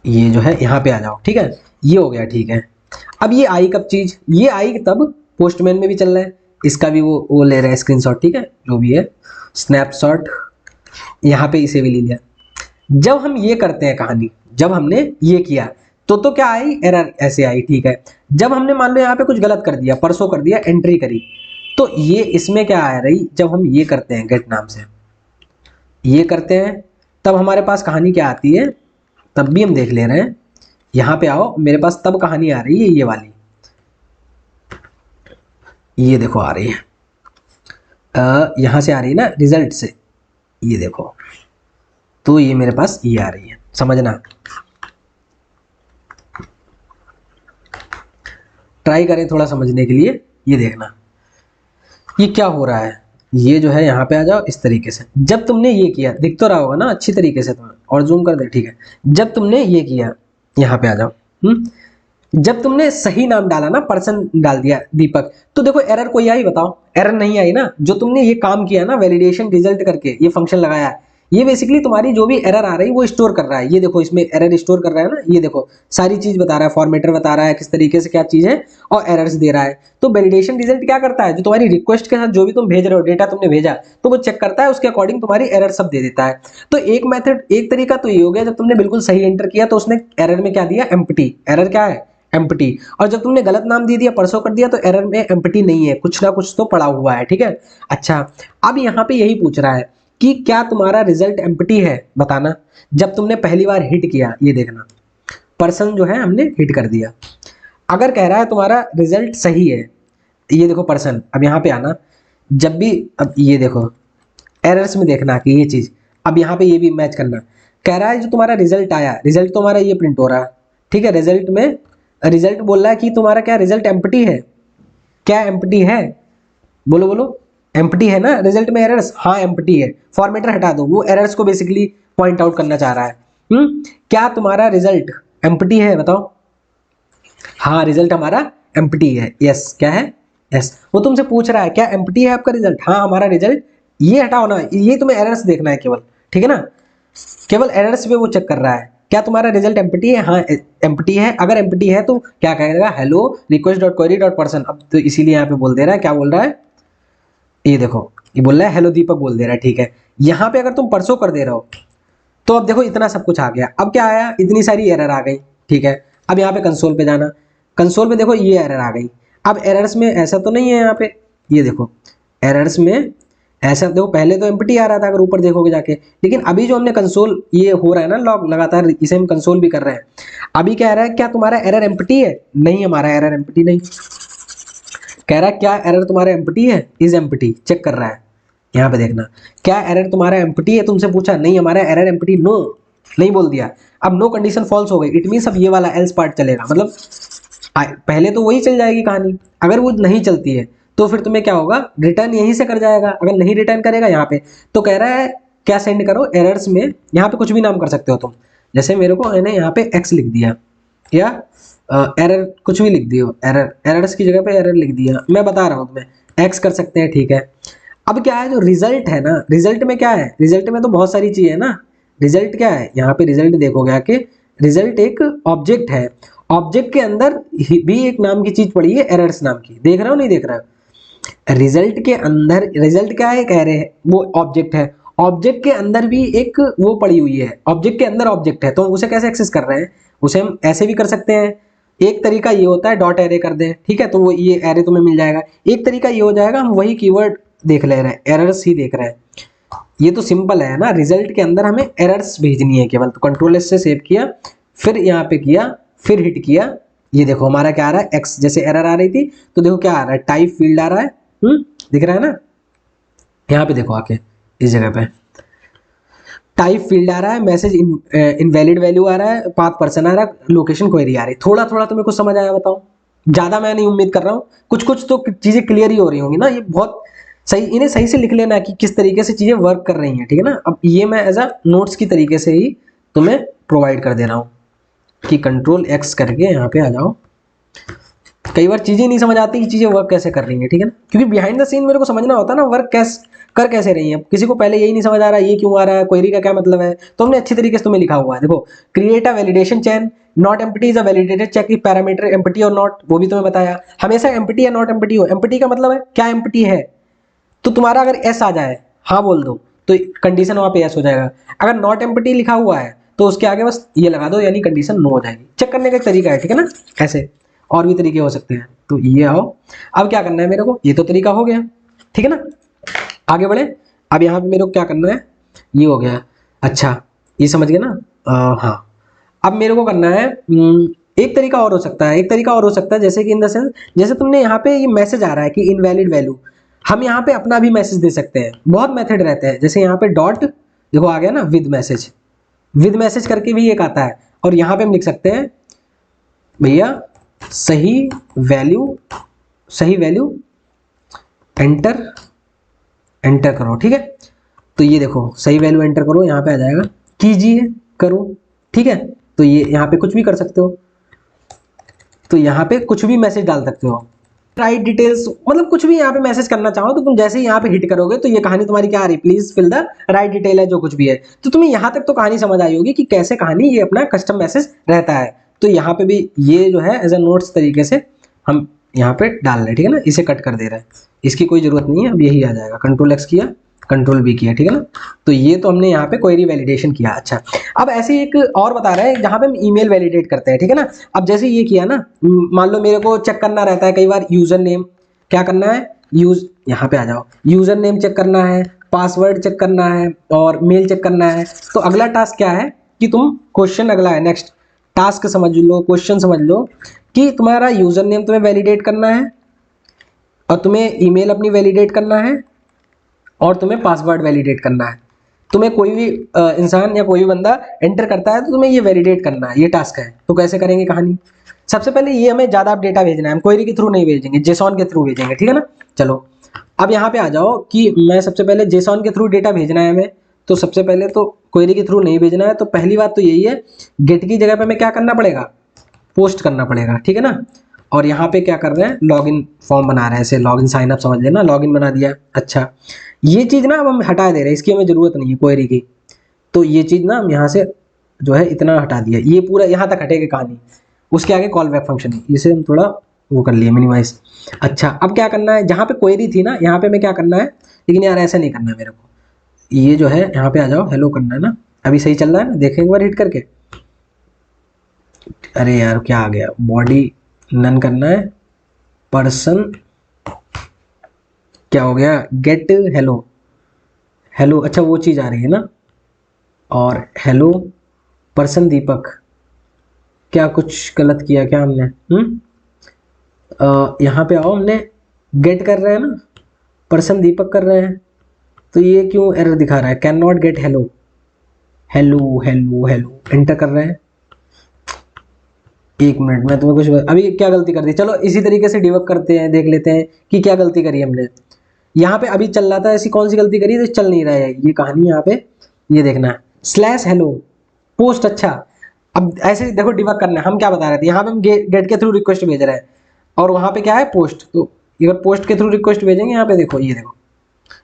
Speaker 1: ये जो है यहाँ पे आ जाओ, ठीक है, ये हो गया, ठीक है। अब ये आई कब चीज, ये आई तब पोस्टमैन में भी चल रहा है, इसका भी वो ले रहा है स्क्रीनशॉट, ठीक है, जो भी है स्नैपशॉट, यहाँ पे इसे भी ले लिया। जब हम ये करते हैं कहानी, जब हमने ये किया तो क्या आई, एरर ऐसे आई, ठीक है। जब हमने मान लो यहाँ पे कुछ गलत कर दिया, परसों कर दिया, एंट्री करी, तो ये इसमें क्या आ रही, जब हम ये करते हैं गेट नाम से, ये करते हैं, तब हमारे पास कहानी क्या आती है, तब भी हम देख ले रहे हैं। यहाँ पे आओ, मेरे पास तब कहानी आ रही है ये वाली, ये देखो आ रही है, यहाँ से आ रही है ना, रिजल्ट से, ये देखो, तो ये मेरे पास ये आ रही है, समझना, ट्राई करें थोड़ा समझने के लिए। ये देखना ये क्या हो रहा है, ये जो है यहाँ पे आ जाओ इस तरीके से। जब तुमने ये किया, दिख तो रहा होगा ना अच्छी तरीके से तुम्हें, और जूम कर दे, ठीक है। जब तुमने ये किया, यहाँ पे आ जाओ, जब तुमने सही नाम डाला ना, पर्सन डाल दिया दीपक, तो देखो एरर कोई आई, बताओ, एरर नहीं आई ना। जो तुमने ये काम किया ना, वैलिडेशन रिजल्ट करके ये फंक्शन लगाया, ये बेसिकली तुम्हारी जो भी एरर आ रही वो स्टोर कर रहा है। ये देखो इसमें एरर स्टोर कर रहा है ना, ये देखो सारी चीज बता रहा है, फॉर्मेटर बता रहा है किस तरीके से क्या चीज है, और एरर्स दे रहा है। तो वैलिडेशन रिजल्ट क्या करता है, जो तुम्हारी रिक्वेस्ट के साथ जो भी तुम भेज रहे हो, डेटा तुमने भेजा, तो वो चेक करता है, उसके अकॉर्डिंग तुम्हारी एरर सब दे देता है। तो एक मेथड, एक तरीका तो ये हो गया, जब तुमने बिल्कुल सही एंटर किया तो उसने एरर में क्या दिया, एम्प्टी, एरर क्या है, एम्प्टी। और जब तुमने गलत नाम दे दिया, परसों कर दिया, तो एरर में एम्प्टी नहीं है, कुछ ना कुछ तो पड़ा हुआ है, ठीक है। अच्छा, अब यहाँ पे यही पूछ रहा है कि क्या तुम्हारा रिजल्ट एम्प्टी है, बताना। जब तुमने पहली बार हिट किया, ये देखना, पर्सन जो है हमने हिट कर दिया। अगर कह रहा है तुम्हारा रिजल्ट सही है, ये देखो पर्सन, अब यहाँ पे आना, जब भी, अब ये देखो एरर्स में देखना कि ये चीज, अब यहाँ पे ये भी मैच करना। कह रहा है जो तुम्हारा रिजल्ट आया, रिजल्ट तुम्हारा ये प्रिंट हो रहा है, ठीक है। रिजल्ट में, रिजल्ट बोल रहा है कि तुम्हारा क्या रिजल्ट एम्प्टी है, क्या एम्प्टी है, बोलो बोलो, एम्प्टी है ना। रिजल्ट में एरर्स, हाँ एम्प्टी है, फॉर्मेटर हटा दो, वो एरर्स को बेसिकली पॉइंट आउट करना चाह रहा है। क्या तुम्हारा रिजल्ट एम्प्टी है, बताओ। हाँ रिजल्ट हमारा एम्प्टी है, यस, क्या है, यस। वो तुमसे पूछ रहा है क्या एम्प्टी है आपका रिजल्ट, हाँ हमारा रिजल्ट, ये हटाओ ना, ये तुम्हें एरर्स देखना है केवल, ठीक है ना, केवल एरर्स पे वो चेक कर रहा है। क्या तुम्हारा रिजल्ट एम्प्टी है, हाँ एम्प्टी है। अगर एम्प्टी है तो क्या कहेगा, hello request dot query dot person. अब तो इसीलिए यहाँ पे बोल दे रहा है, क्या बोल रहा है, ये देखो, ये बोल रहा है हेलो दीपक बोल दे रहा है, ठीक है। यहाँ पे अगर तुम परसों कर दे रहे हो, तो अब देखो इतना सब कुछ आ गया। अब क्या आया, इतनी सारी एरर आ गई, ठीक है। अब यहाँ पे कंसोल पे जाना, कंसोल पे देखो ये एरर आ गई। अब एरर्स में ऐसा तो नहीं है यहाँ पे, ये देखो एरर्स में ऐसा, देखो पहले तो एम्प्टी आ रहा था अगर ऊपर देखोगे जाके, लेकिन अभी जो हमने कंसोल, ये हो रहा है ना लॉग लगातार, इसे हम कंसोल भी कर रहे हैं। अभी क्या रहा है, क्या तुम्हारा एरर एम्प्टी है, नहीं हमारा एरर एम्प्टी नहीं। कह रहा है क्या एरर तुम्हारा एम्प्टी है, इज एम्प्टी, चेक कर रहा है। यहाँ पे देखना, क्या एरर तुम्हारा एम्प्टी है, तुमसे पूछा, नहीं हमारा एरर एम्प्टी, नो, नहीं बोल दिया। अब नो कंडीशन फॉल्स हो गई, इट मीन्स अब ये वाला एल्स पार्ट चलेगा, मतलब पहले तो वही चल जाएगी कहानी। अगर वो नहीं चलती है तो फिर तुम्हें क्या होगा, रिटर्न यहीं से कर जाएगा। अगर नहीं रिटर्न करेगा यहाँ पे, तो कह रहा है क्या सेंड करो एरर्स में, यहाँ पे कुछ भी नाम कर सकते हो तुम। जैसे मेरे को मैंने यहाँ पे एक्स लिख दिया, या एरर कुछ भी लिख दियो, एरर, एरर्स की जगह पे एरर लिख दिया, मैं बता रहा हूँ तुम्हें, एक्स कर सकते हैं, ठीक है। अब क्या है, जो रिजल्ट है ना, रिजल्ट में क्या है, रिजल्ट में तो बहुत सारी चीज़ है ना। रिजल्ट क्या है, यहाँ पे रिजल्ट देखोगे आके, रिजल्ट एक ऑब्जेक्ट है, ऑब्जेक्ट के अंदर भी एक नाम की चीज पड़ी है, एरर्स नाम की, देख रहे हो नहीं देख रहे हो। रिजल्ट के अंदर, रिजल्ट क्या है, कह रहे हैं वो ऑब्जेक्ट है, ऑब्जेक्ट के अंदर भी एक वो पड़ी हुई है, ऑब्जेक्ट के अंदर ऑब्जेक्ट है, तो उसे कैसे एक्सेस कर रहे हैं, उसे हम ऐसे भी कर सकते हैं। एक तरीका ये होता है डॉट एरे कर दें, ठीक है, तो वो ये एरे तुम्हें मिल जाएगा। एक तरीका ये हो जाएगा, हम वही कीवर्ड देख ले रहे हैं, एरर्स ही देख रहे हैं। ये तो सिंपल है ना, रिजल्ट के अंदर हमें एरर्स भेजनी है केवल, तो कंट्रोल एस से सेव किया, फिर यहाँ पे किया, फिर हिट किया। ये देखो हमारा क्या आ रहा है, एक्स, जैसे एरर आ रही थी, तो देखो क्या आ रहा है, टाइप फील्ड आ रहा है, दिख रहा है ना। यहाँ पे देखो आके इस जगह पे टाइप फील्ड आ रहा है, मैसेज इनवैलिड वैल्यू आ रहा है, पाथ पर्सन आ रहा है, लोकेशन क्वेरी आ रही है। थोड़ा थोड़ा तुम्हें कुछ समझ आया, बताओ। ज्यादा मैं नहीं उम्मीद कर रहा हूँ, कुछ कुछ तो चीजें क्लियर ही हो रही होंगी ना। ये बहुत सही, इन्हें सही से लिख लेना कि किस तरीके से चीजें वर्क कर रही हैं, ठीक है ना। अब ये मैं एज अ नोट्स की तरीके से ही तुम्हें प्रोवाइड कर दे रहा हूँ कि कंट्रोल एक्स करके यहाँ पे आ जाओ, कई बार चीजें नहीं समझ आती कि चीजें वर्क कैसे कर रही हैं, ठीक है ना, क्योंकि बिहाइंड द सीन मेरे को समझना होता है ना वर्क कैसे रही है। किसी को पहले यही नहीं समझ आ रहा ये क्यों आ रहा है, क्वेरी का क्या मतलब है, तो हमने अच्छी तरीके से तुम्हें लिखा हुआ है। देखो, create a validation chain, not empty is a validated check की पैरामीटर एम्प्टी और नॉट, वो भी तुम्हें बताया। हमेशा एम्प्टी या नॉट एम्प्टी हो, एम्प्टी का मतलब है क्या एम्प्टी है, तो तुम्हारा अगर एस आ जाए, हाँ बोल दो, तो कंडीशन वहां पे एस हो जाएगा। अगर नॉट एम्प्टी लिखा हुआ है तो उसके आगे बस ये लगा दो, यानी कंडीशन नो हो जाएगी। चेक करने का एक तरीका है, ठीक है ना, ऐसे और भी तरीके हो सकते हैं। तो ये आओ, अब क्या करना है मेरे को, ये तो तरीका हो गया, ठीक है ना, आगे बढ़े। अब यहाँ पे मेरे को क्या करना है, ये हो गया, अच्छा ये समझ गए ना। हाँ, अब मेरे को करना है एक तरीका और हो सकता है, एक तरीका और हो सकता है, जैसे कि इन द सेंस, जैसे तुमने यहाँ पे ये मैसेज आ रहा है कि इनवैलिड वैल्यू, हम यहाँ पे अपना भी मैसेज दे सकते हैं। बहुत मेथड रहते हैं, जैसे यहाँ पे डॉट, देखो आ गया ना विद मैसेज करके भी एक आता है, और यहाँ पे हम लिख सकते हैं भैया सही वैल्यू एंटर करो, ठीक है। तो ये देखो सही वैल्यू एंटर करो, यहाँ पे आ जाएगा कीजिए करो, ठीक है। तो ये यहाँ पे कुछ भी कर सकते हो, तो यहाँ पे कुछ भी मैसेज डाल सकते हो, राइट डिटेल्स, मतलब कुछ भी यहाँ पे मैसेज करना चाहो तो तुम जैसे ही यहाँ पे हिट करोगे तो ये कहानी तुम्हारी क्या आ रही, please fill the right detail है जो कुछ भी है। तो तुम्हें यहाँ तक तो कहानी समझ आई होगी कि कैसे कहानी ये अपना कस्टम मैसेज रहता है। तो यहाँ पे भी ये जो है एज ए नोट्स तरीके से हम यहाँ पे डाल रहे हैं, ठीक है ना, इसे कट कर दे रहे हैं, इसकी कोई जरूरत नहीं है, अब यही आ जाएगा, कंट्रोल एक्स किया, कंट्रोल बी किया, ठीक है ना। तो ये तो हमने यहाँ पे क्वेरी वैलिडेशन किया। अच्छा, अब ऐसे एक और बता रहा है जहाँ पे हम ईमेल वैलिडेट करते हैं, ठीक है ना। अब जैसे ये किया ना, मान लो मेरे को चेक करना रहता है कई बार यूजर नेम, क्या करना है, यहाँ पे आ जाओ, यूजर नेम चेक करना है, पासवर्ड चेक करना है और मेल चेक करना है। तो अगला टास्क क्या है कि तुम क्वेश्चन, अगला है नेक्स्ट टास्क समझ लो, क्वेश्चन समझ लो कि तुम्हारा यूजर नेम तुम्हें वैलिडेट करना है और तुम्हें ईमेल अपनी वैलिडेट करना है और तुम्हें पासवर्ड वैलिडेट करना है। तुम्हें कोई भी इंसान या कोई भी बंदा एंटर करता है तो तुम्हें ये वैलिडेट करना है, ये टास्क है। तो कैसे करेंगे कहानी, सबसे पहले ये हमें ज़्यादा डेटा भेजना है, हम क्वेरी के थ्रू नहीं भेजेंगे, जेसॉन के थ्रू भेजेंगे, ठीक है ना। चलो अब यहाँ पे आ जाओ कि मैं सबसे पहले जेसॉन के थ्रू डेटा भेजना है हमें, तो सबसे पहले तो क्वेरी के थ्रू नहीं भेजना है। तो पहली बात तो यही है, गेट की जगह पे हमें क्या करना पड़ेगा, पोस्ट करना पड़ेगा, ठीक है ना। और यहाँ पे क्या कर रहे हैं, लॉगिन फॉर्म बना रहे हैं, ऐसे लॉगिन साइन अप समझ लेना, लॉगिन बना दिया। अच्छा, ये चीज़ ना अब हम हटा दे रहे हैं, इसकी हमें ज़रूरत नहीं है क्वेरी की। तो ये चीज़ ना हम यहाँ से जो है इतना हटा दिया, ये पूरा यहाँ तक हटेगी कहानी, उसके आगे कॉल बैक फंक्शन है, इसे हम थोड़ा वो कर लिए मिनिमाइज। अच्छा, अब क्या करना है, जहाँ पे क्वेरी थी ना यहाँ पे मैं क्या करना है, लेकिन यार ऐसा नहीं करना है मेरे को, ये जो है यहाँ पे आ जाओ, हेलो करना है ना, अभी सही चल रहा है ना, देखें एक बार हिट करके। अरे यार क्या आ गया, बॉडी नन करना है, पर्सन क्या हो गया, गेट हेलो अच्छा वो चीज़ आ रही है ना, और हेलो पर्सन दीपक, क्या कुछ गलत किया क्या हमने, यहाँ पे आओ, हमने गेट कर रहे हैं ना, पर्सन दीपक कर रहे हैं, तो ये क्यों एरर दिखा रहा है, can not gate hello enter कर रहे हैं। एक मिनट में तुम्हें कुछ, अभी क्या गलती कर दी, चलो इसी तरीके से डिबग करते हैं, देख लेते हैं कि क्या गलती करी हमने। यहाँ पे अभी चल रहा था, ऐसी कौन सी गलती करी तो चल नहीं रहा है ये कहानी, यहाँ पे ये देखना है, स्लैश हेलो पोस्ट। अच्छा, अब ऐसे देखो डिबग करना है, हम क्या बता रहे थे, यहाँ पे हम गेट के थ्रू रिक्वेस्ट भेज रहे हैं और वहाँ पे क्या है पोस्ट, तो अगर पोस्ट के थ्रू रिक्वेस्ट भेजेंगे, यहाँ पे देखो, ये देखो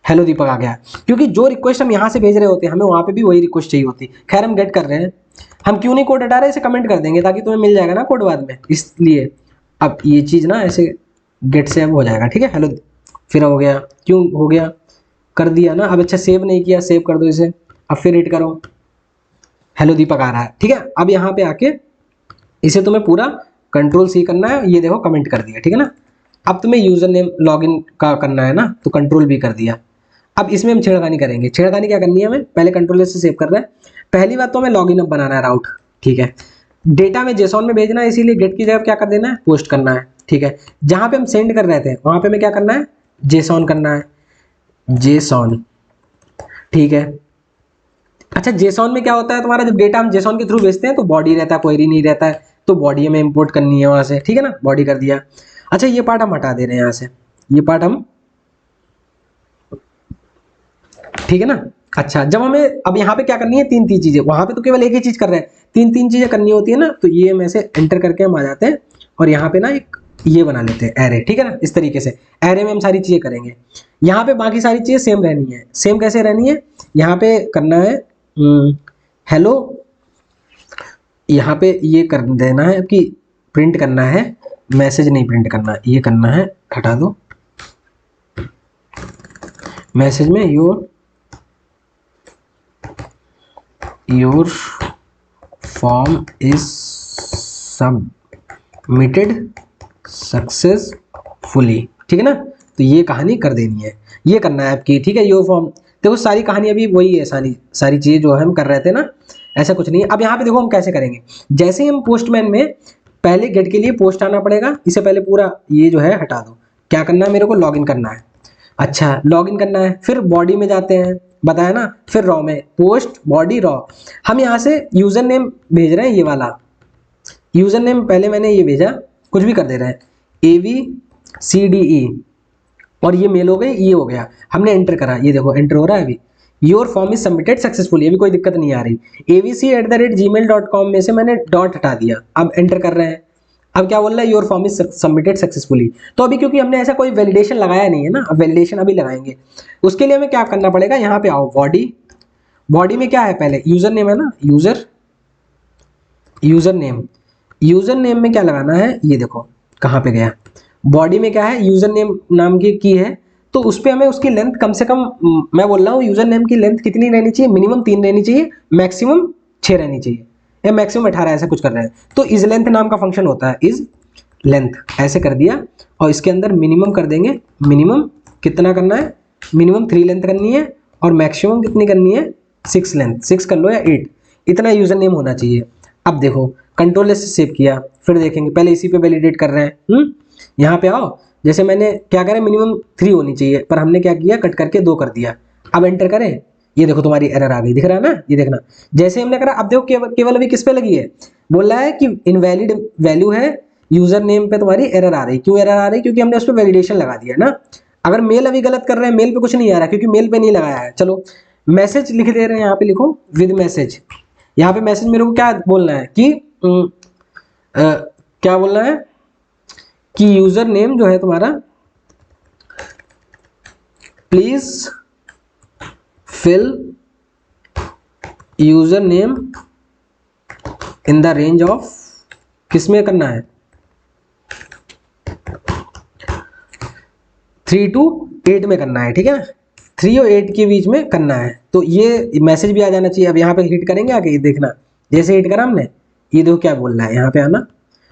Speaker 1: हेलो दीपक आ गया, क्योंकि जो रिक्वेस्ट हम यहाँ से भेज रहे होते हैं हमें वहाँ पे भी वही रिक्वेस्ट चाहिए होती। खैर हम गेट कर रहे हैं, हम क्यों नहीं कोड हटा रहे, इसे कमेंट कर देंगे ताकि तुम्हें मिल जाएगा ना कोड बाद में, इसलिए अब ये चीज़ ना ऐसे गेट से अब हो जाएगा, ठीक है। हेलो फिर हो गया, क्यों हो गया, कर दिया ना। अब अच्छा सेव नहीं किया, सेव कर दो इसे, अब फिर हिट करो, हेलो दीपक आ रहा है, ठीक है। अब यहाँ पे आके इसे तुम्हें पूरा कंट्रोल सी करना है, ये देखो कमेंट कर दिया, ठीक है ना। अब तुम्हें यूजर नेम लॉगिन का करना है ना, तो कंट्रोल भी कर दिया। अब इसमें हम छेड़खानी करेंगे, छेड़खानी क्या करनी है हमें, पहले कंट्रोल से सेव कर रहे हैं। पहली बात तो हमें लॉगिन अब बनाना है राउट, ठीक है, डेटा में जेसॉन में भेजना है, इसीलिए गेट की जगह क्या कर देना है, पोस्ट करना है, ठीक है। जहां पे हम सेंड कर रहे थे वहां पे हमें क्या करना है, जेसॉन करना है, जेसॉन, ठीक है। अच्छा, जेसॉन में क्या होता है तुम्हारा, जब डेटा हम जेसॉन के थ्रू भेजते हैं तो बॉडी रहता है, क्वेरी नहीं रहता है, तो बॉडी हमें इंपोर्ट करनी है वहां से, ठीक है ना, बॉडी कर दिया। अच्छा, ये पार्ट हम हटा दे रहे हैं यहाँ से, ये पार्ट हम, ठीक है ना। अच्छा, जब हमें अब यहाँ पे क्या करनी है, तीन चीजें, वहां पे तो केवल एक ही चीज कर रहे हैं, तीन चीजें करनी होती है ना, तो ये हम ऐसे एंटर करके हम आ जाते हैं और यहाँ पे ना एक ये बना लेते हैं एरे, ठीक है ना। इस तरीके से एरे में हम सारी चीजें करेंगे। यहाँ पे बाकी सारी चीजें सेम रहनी है। सेम कैसे रहनी है, यहाँ पे करना है हेलो, यहाँ पे ये कर देना है कि प्रिंट करना है, मैसेज नहीं प्रिंट करना, ये करना है, हटा दो। मैसेज में your form is submitted successfully, ठीक है ना। तो ये कहानी कर देनी है, ये करना है आपकी, ठीक है। योर फॉर्म, देखो सारी कहानी अभी वही है, सारी चीजें जो हम कर रहे थे ना, ऐसा कुछ नहीं है। अब यहाँ पे देखो हम कैसे करेंगे। जैसे ही हम पोस्टमैन में पहले गेट के लिए पोस्ट आना पड़ेगा, इससे पहले पूरा ये जो है हटा दो। क्या करना है, मेरे को लॉगिन करना है। अच्छा, लॉगिन करना है, फिर बॉडी में जाते हैं, बताया ना, फिर रॉ में, पोस्ट बॉडी रॉ। हम यहाँ से यूजर नेम भेज रहे हैं, ये वाला यूजर नेम पहले मैंने ये भेजा, कुछ भी कर दे रहे हैं, ABCDE, और ये मेल हो गई, ये हो गया, हमने एंटर करा, ये देखो एंटर हो रहा है अभी। Your form is submitted successfully, अभी कोई दिक्कत नहीं आ रही। abc@gmail.com में से मैंने डॉट हटा दिया, अब एंटर कर रहे हैं। अब क्या बोल रहा है, your form is submitted successfully. तो अभी क्योंकि हमने ऐसा कोई वैलिडेशन लगाया नहीं है ना, अब वैलिडेशन अभी लगाएंगे। उसके लिए हमें क्या करना पड़ेगा, यहाँ पे आओ, बॉडी में क्या है, पहले यूजर नेम है ना, यूजर नेम में क्या लगाना है, ये देखो कहाँ पे गया, बॉडी में क्या है, यूजर नेम नाम की है। तो उस पर हमें उसकी लेंथ कम से कम, मैं बोल रहा हूँ यूजर नेम की लेंथ कितनी रहनी चाहिए, मिनिमम 3 रहनी चाहिए, मैक्सिमम 6 रहनी चाहिए, या मैक्सिमम 18, ऐसा कुछ कर रहे हैं। तो इज लेंथ नाम का फंक्शन होता है, इज लेंथ, ऐसे कर दिया। और इसके अंदर मिनिमम कर देंगे, मिनिमम कितना करना है, मिनिमम 3 लेंथ करनी है, और मैक्सिमम कितनी करनी है, 6 लेंथ, 6 कर लो या 8, इतना यूजर नेम होना चाहिए। अब देखो कंट्रोल से सेव किया, फिर देखेंगे, पहले इसी पे वैलिडेट कर रहे हैं। यहाँ पे आओ, जैसे मैंने क्या करें, मिनिमम 3 होनी चाहिए, पर हमने क्या किया, कट करके 2 कर दिया। अब एंटर करें, ये देखो तुम्हारी एरर आ गई, दिख रहा है ना, ये देखना। जैसे हमने करा, अब देखो केवल अभी किस पे लगी है, बोल रहा है कि इनवैलिड वैल्यू है, यूजर नेम पे तुम्हारी एरर आ रही। क्यों एरर आ रही, क्योंकि हमने उस पर वैलिडेशन लगा दिया ना। अगर मेल अभी गलत कर रहे हैं, मेल पे कुछ नहीं आ रहा, क्योंकि मेल पे नहीं लगाया है। चलो मैसेज लिख दे रहे हैं, यहाँ पे लिखो विद मैसेज। यहाँ पे मैसेज मेरे को क्या बोलना है कि क्या बोलना है कि यूजर नेम जो है तुम्हारा, please fill user name in the range of, किसमें करना है, 3 to 8 में करना है, ठीक है ना, 3 और 8 के बीच में करना है। तो ये मैसेज भी आ जाना चाहिए। अब यहाँ पे हिट करेंगे आगे, ये देखना, जैसे हिट करा हमने, ये देखो क्या बोल रहा है, यहाँ पे आना,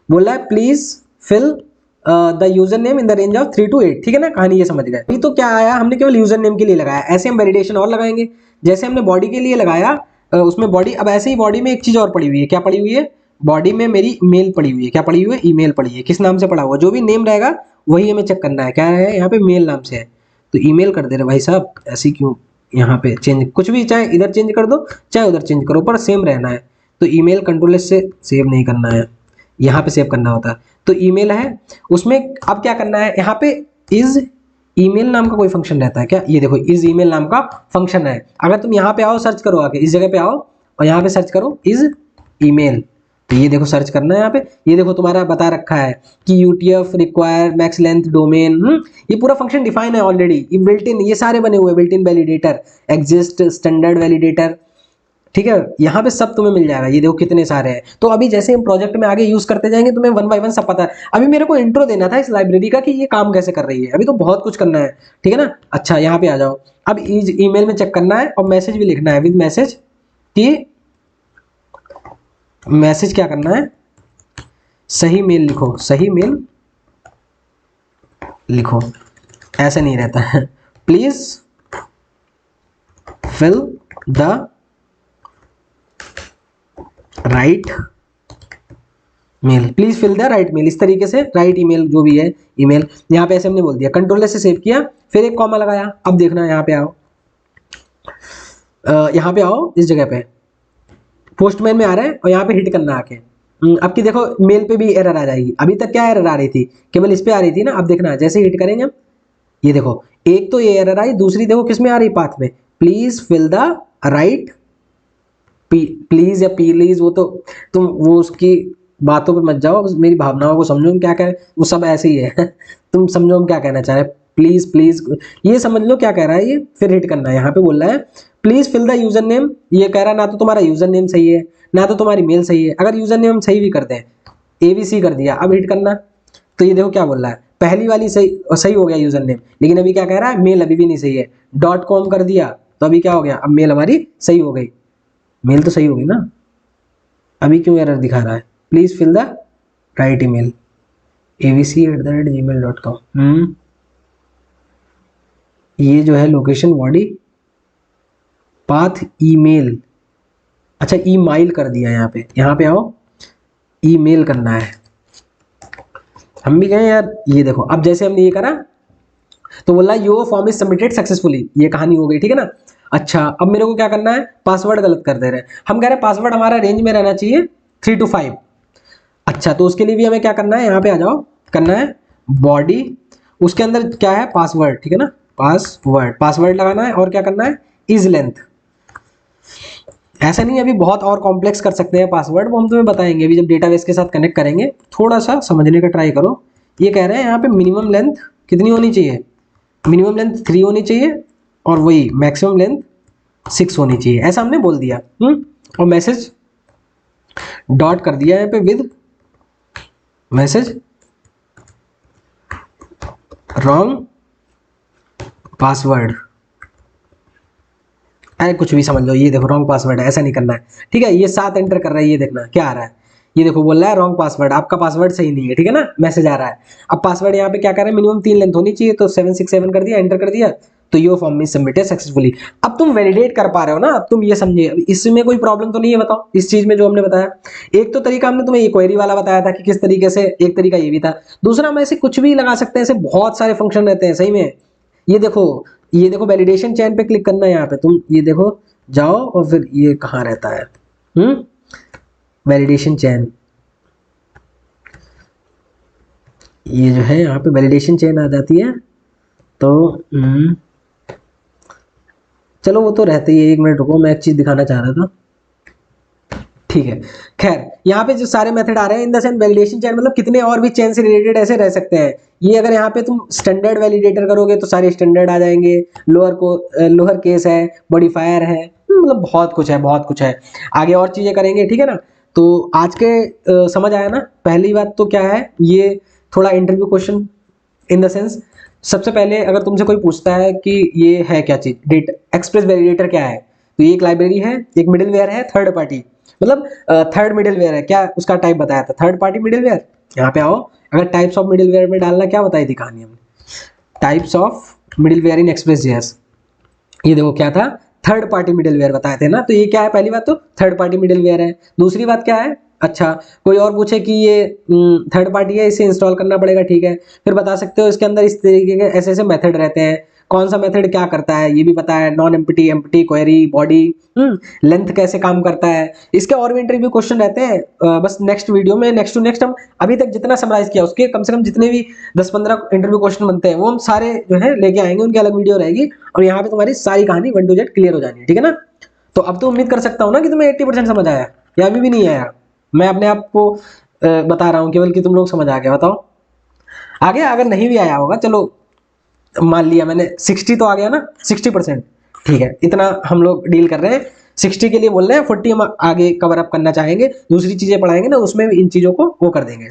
Speaker 1: बोल रहा है please fill the user name in the range of 3 to 8, ठीक है ना, कहानी ये समझ गए। अभी तो क्या आया, हमने केवल यूजर नेम के लिए लगाया, ऐसे हम वैलिडेशन और लगाएंगे। जैसे हमने बॉडी के लिए लगाया, उसमें बॉडी, अब ऐसे ही बॉडी में एक चीज और पड़ी हुई है, क्या पड़ी हुई है, बॉडी में मेरी मेल पड़ी हुई है, क्या पड़ी हुई है, ईमेल पड़ी है। किस नाम से पड़ा हुआ, जो भी नेम रहेगा वही हमें चेक करना है, क्या है, यहाँ पे मेल नाम से है, तो ईमेल कर दे रहे भाई साहब। ऐसी क्यों, यहाँ पे चेंज, कुछ भी चाहे इधर चेंज कर दो, चाहे उधर चेंज करो, पर सेम रहना है। तो ईमेल कंट्रोल से सेव नहीं करना है, यहाँ पे सेव करना होता है। तो ईमेल है, उसमें अब क्या करना है, यहाँ पे इज ईमेल नाम का कोई फंक्शन रहता है क्या, ये देखो इज ईमेल नाम का फंक्शन है। अगर तुम यहाँ पे आओ, सर्च करो आके, इस जगह पे आओ और यहाँ पे सर्च करो इज ईमेल, तो ये देखो सर्च करना है यहाँ पे, ये देखो तुम्हारा बता रखा है कि UTF require max length domain, ये पूरा फंक्शन डिफाइन है ऑलरेडी, ये बिल्ट इन, ये सारे बने हुए built in validator, exist, standard validator, ठीक है। यहाँ पे सब तुम्हें मिल जाएगा, ये देखो कितने सारे हैं। तो अभी जैसे हम प्रोजेक्ट में आगे यूज करते जाएंगे, तुम्हें 1 by 1 सब पता है। अभी मेरे को इंट्रो देना था इस लाइब्रेरी का कि ये काम कैसे कर रही है, अभी तो बहुत कुछ करना है, ठीक है ना। अच्छा यहाँ पे आ जाओ, अब इस ईमेल में चेक करना है और मैसेज भी लिखना है विद मैसेज, कि मैसेज क्या करना है, सही मेल लिखो, सही मेल लिखो, ऐसा नहीं रहता है, please fill the right mail, please fill the right mail, इस तरीके से राइट ईमेल जो भी है ईमेल, यहाँ पे ऐसे हमने बोल दिया, कंट्रोल से सेव किया, फिर एक कॉमा लगाया। अब देखना यहाँ पे आओ, यहाँ पे आओ, इस जगह पे पोस्टमैन में आ रहा है और यहाँ पे हिट करना आके। अब की देखो मेल पे भी एरर आ जाएगी, अभी तक क्या एरर आ रही थी, केवल इस पे आ रही थी ना। अब देखना जैसे हिट करेंगे हम, ये देखो एक तो ये एरर आई, दूसरी देखो किस में आ रही, पाथ में, please fill the right, please या प्लीज, वो तो तुम वो उसकी बातों पे मत जाओ, बस मेरी भावनाओं को समझो क्या कह रहे, वो सब ऐसे ही है तुम समझो हम क्या कहना चाह रहे हैं, प्लीज प्लीज ये समझ लो क्या कह रहा है ये, फिर हिट करना है। यहाँ पे बोल रहा है please fill the user name, ये कह रहा है ना तो तुम्हारा यूजर नेम सही है ना तो तुम्हारी मेल सही है। अगर यूजर नेम हम सही भी करते हैं, ABC कर दिया, अब हिट करना, तो ये देखो क्या बोल रहा है, पहली वाली सही हो गया यूजर नेम, लेकिन अभी क्या कह रहा है, मेल अभी भी नहीं सही है। .com कर दिया तो अभी क्या हो गया, अब मेल हमारी सही हो गई, मेल तो सही होगी ना, अभी क्यों एरर दिखा रहा है, please fill the right email abc@gmail.com। ये जो है लोकेशन बॉडी पाथ ईमेल, अच्छा ईमेल कर दिया, यहाँ पे आओ, ईमेल करना है। हम भी गए यार, ये देखो अब जैसे हमने ये करा तो बोला your form is submitted successfully, ये कहानी हो गई, ठीक है ना। अच्छा अब मेरे को क्या करना है, पासवर्ड गलत कर दे रहे हैं, हम कह रहे हैं पासवर्ड हमारा रेंज में रहना चाहिए 3 to 5। अच्छा तो उसके लिए भी हमें क्या करना है, यहाँ पे आ जाओ, करना है बॉडी, उसके अंदर क्या है पासवर्ड, ठीक है ना, पासवर्ड लगाना है, और क्या करना है इज लेंथ। ऐसा नहीं अभी बहुत और कॉम्प्लेक्स कर सकते हैं पासवर्ड, वो हम तुम्हें बताएंगे अभी जब डेटाबेस के साथ कनेक्ट करेंगे, थोड़ा सा समझने का ट्राई करो। ये कह रहे हैं यहाँ पे मिनिमम लेंथ कितनी होनी चाहिए, मिनिमम लेंथ 3 होनी चाहिए, और वही मैक्सिमम लेंथ 6 होनी चाहिए, ऐसा हमने बोल दिया। और मैसेज डॉट कर दिया यहाँ पे विद मैसेज रॉन्ग पासवर्ड, कुछ भी समझ लो, ये देखो रॉन्ग पासवर्ड है, ऐसा नहीं करना है, ठीक है। ये 7 एंटर कर रहा है, ये देखना क्या आ रहा है, ये देखो बोल रहा है रॉन्ग पासवर्ड, आपका पासवर्ड सही नहीं है, ठीक है ना, मैसेज आ रहा है। अब पासवर्ड यहाँ पे क्या कर रहे हैं, मिनिमम 3 लेंथ होनी चाहिए, तो 767 कर दिया, एंटर कर दिया, तो your form is submitted successfully. अब तुम वैलिडेट कर पा रहे हो ना, अब तुम ये समझे, इसमें कोई प्रॉब्लम तो नहीं है, बताओ इस चीज में जो हमने बताया। एक तो तरीका हमने तुम्हें ये क्वेरी वाला बताया था कि किस तरीके से, एक तरीका ये भी था, दूसरा हम ऐसे कुछ भी लगा सकते हैं, ऐसे बहुत सारे फंक्शन रहते हैं सही में। ये देखो वैलिडेशन चेन पे क्लिक करना है, यहाँ पे तुम ये देखो जाओ, और फिर ये कहाँ रहता है वैलिडेशन चेन, ये जो है यहाँ पे वैलिडेशन चेन आ जाती है, तो चलो वो तो रहते ही है, 1 मिनट रुको, मैं एक चीज दिखाना चाह रहा था, ठीक है। खैर यहाँ पे जो सारे मेथड आ रहे हैं in the sense validation chain, मतलब कितने और भी चेन से रिलेटेड ऐसे रह सकते हैं। ये अगर यहाँ पे तुम स्टैंडर्ड वैलिडेटर करोगे तो सारे स्टैंडर्ड आ जाएंगे, लोअर केस है, मॉडिफायर है, मतलब बहुत कुछ है, बहुत कुछ है, आगे और चीजें करेंगे, ठीक है ना। तो आज के समझ आया ना। पहली बात तो क्या है, ये थोड़ा interview question in the sense, सबसे पहले अगर तुमसे कोई पूछता है कि ये है क्या चीज, एक्सप्रेस वैलिडेटर क्या है, तो ये एक लाइब्रेरी है, एक मिडिलवेयर है थर्ड पार्टी, मतलब थर्ड मिडिलवेयर है, क्या उसका टाइप बताया था, थर्ड पार्टी मिडिलवेयर। यहाँ पे आओ, अगर टाइप्स ऑफ मिडिलवेयर में डालना क्या बताई थी कहानी हमने, types of middleware Inn Express, ये देखो क्या था, थर्ड पार्टी मिडिलवेयर बताए थे ना। तो ये क्या है, पहली बात तो थर्ड पार्टी मिडिलवेयर है, दूसरी बात क्या है, अच्छा कोई और पूछे कि ये थर्ड पार्टी है, इसे इंस्टॉल करना पड़ेगा, ठीक है, फिर बता सकते हो इसके अंदर इस तरीके के ऐसे ऐसे मेथड रहते हैं, कौन सा मेथड क्या करता है ये भी पता है, non empty, empty, query, body, length कैसे काम करता है, इसके और भी इंटरव्यू क्वेश्चन रहते हैं। बस नेक्स्ट वीडियो में नेक्स्ट टू नेक्स्ट हम अभी तक जितना समराइज किया उसके कम से कम जितने भी 10-15 इंटरव्यू क्वेश्चन बनते हैं वो हम सारे जो है लेके आएंगे, उनकी अलग वीडियो रहेगी, और यहाँ पे तुम्हारी सारी कहानी 1 to Z क्लियर हो जानी है, ठीक है ना। तो अब तो उम्मीद कर सकता हूँ ना कि तुम्हें 80% समझ आया, या अभी भी नहीं आया, मैं अपने आप को बता रहा हूँ केवल कि तुम लोग समझ आ गए, बताओ आगे। अगर नहीं भी आया होगा, चलो मान लिया मैंने 60 तो आ गया ना, 60%, ठीक है, इतना हम लोग डील कर रहे हैं, 60 के लिए बोल रहे हैं, 40 हम आगे कवर अप करना चाहेंगे, दूसरी चीजें पढ़ाएंगे ना, उसमें इन चीजों को वो कर देंगे,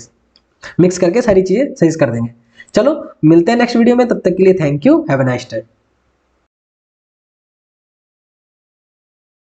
Speaker 1: मिक्स करके सारी चीजें सही कर देंगे। चलो मिलते हैं नेक्स्ट वीडियो में, तब तक के लिए thank you, have a nice day.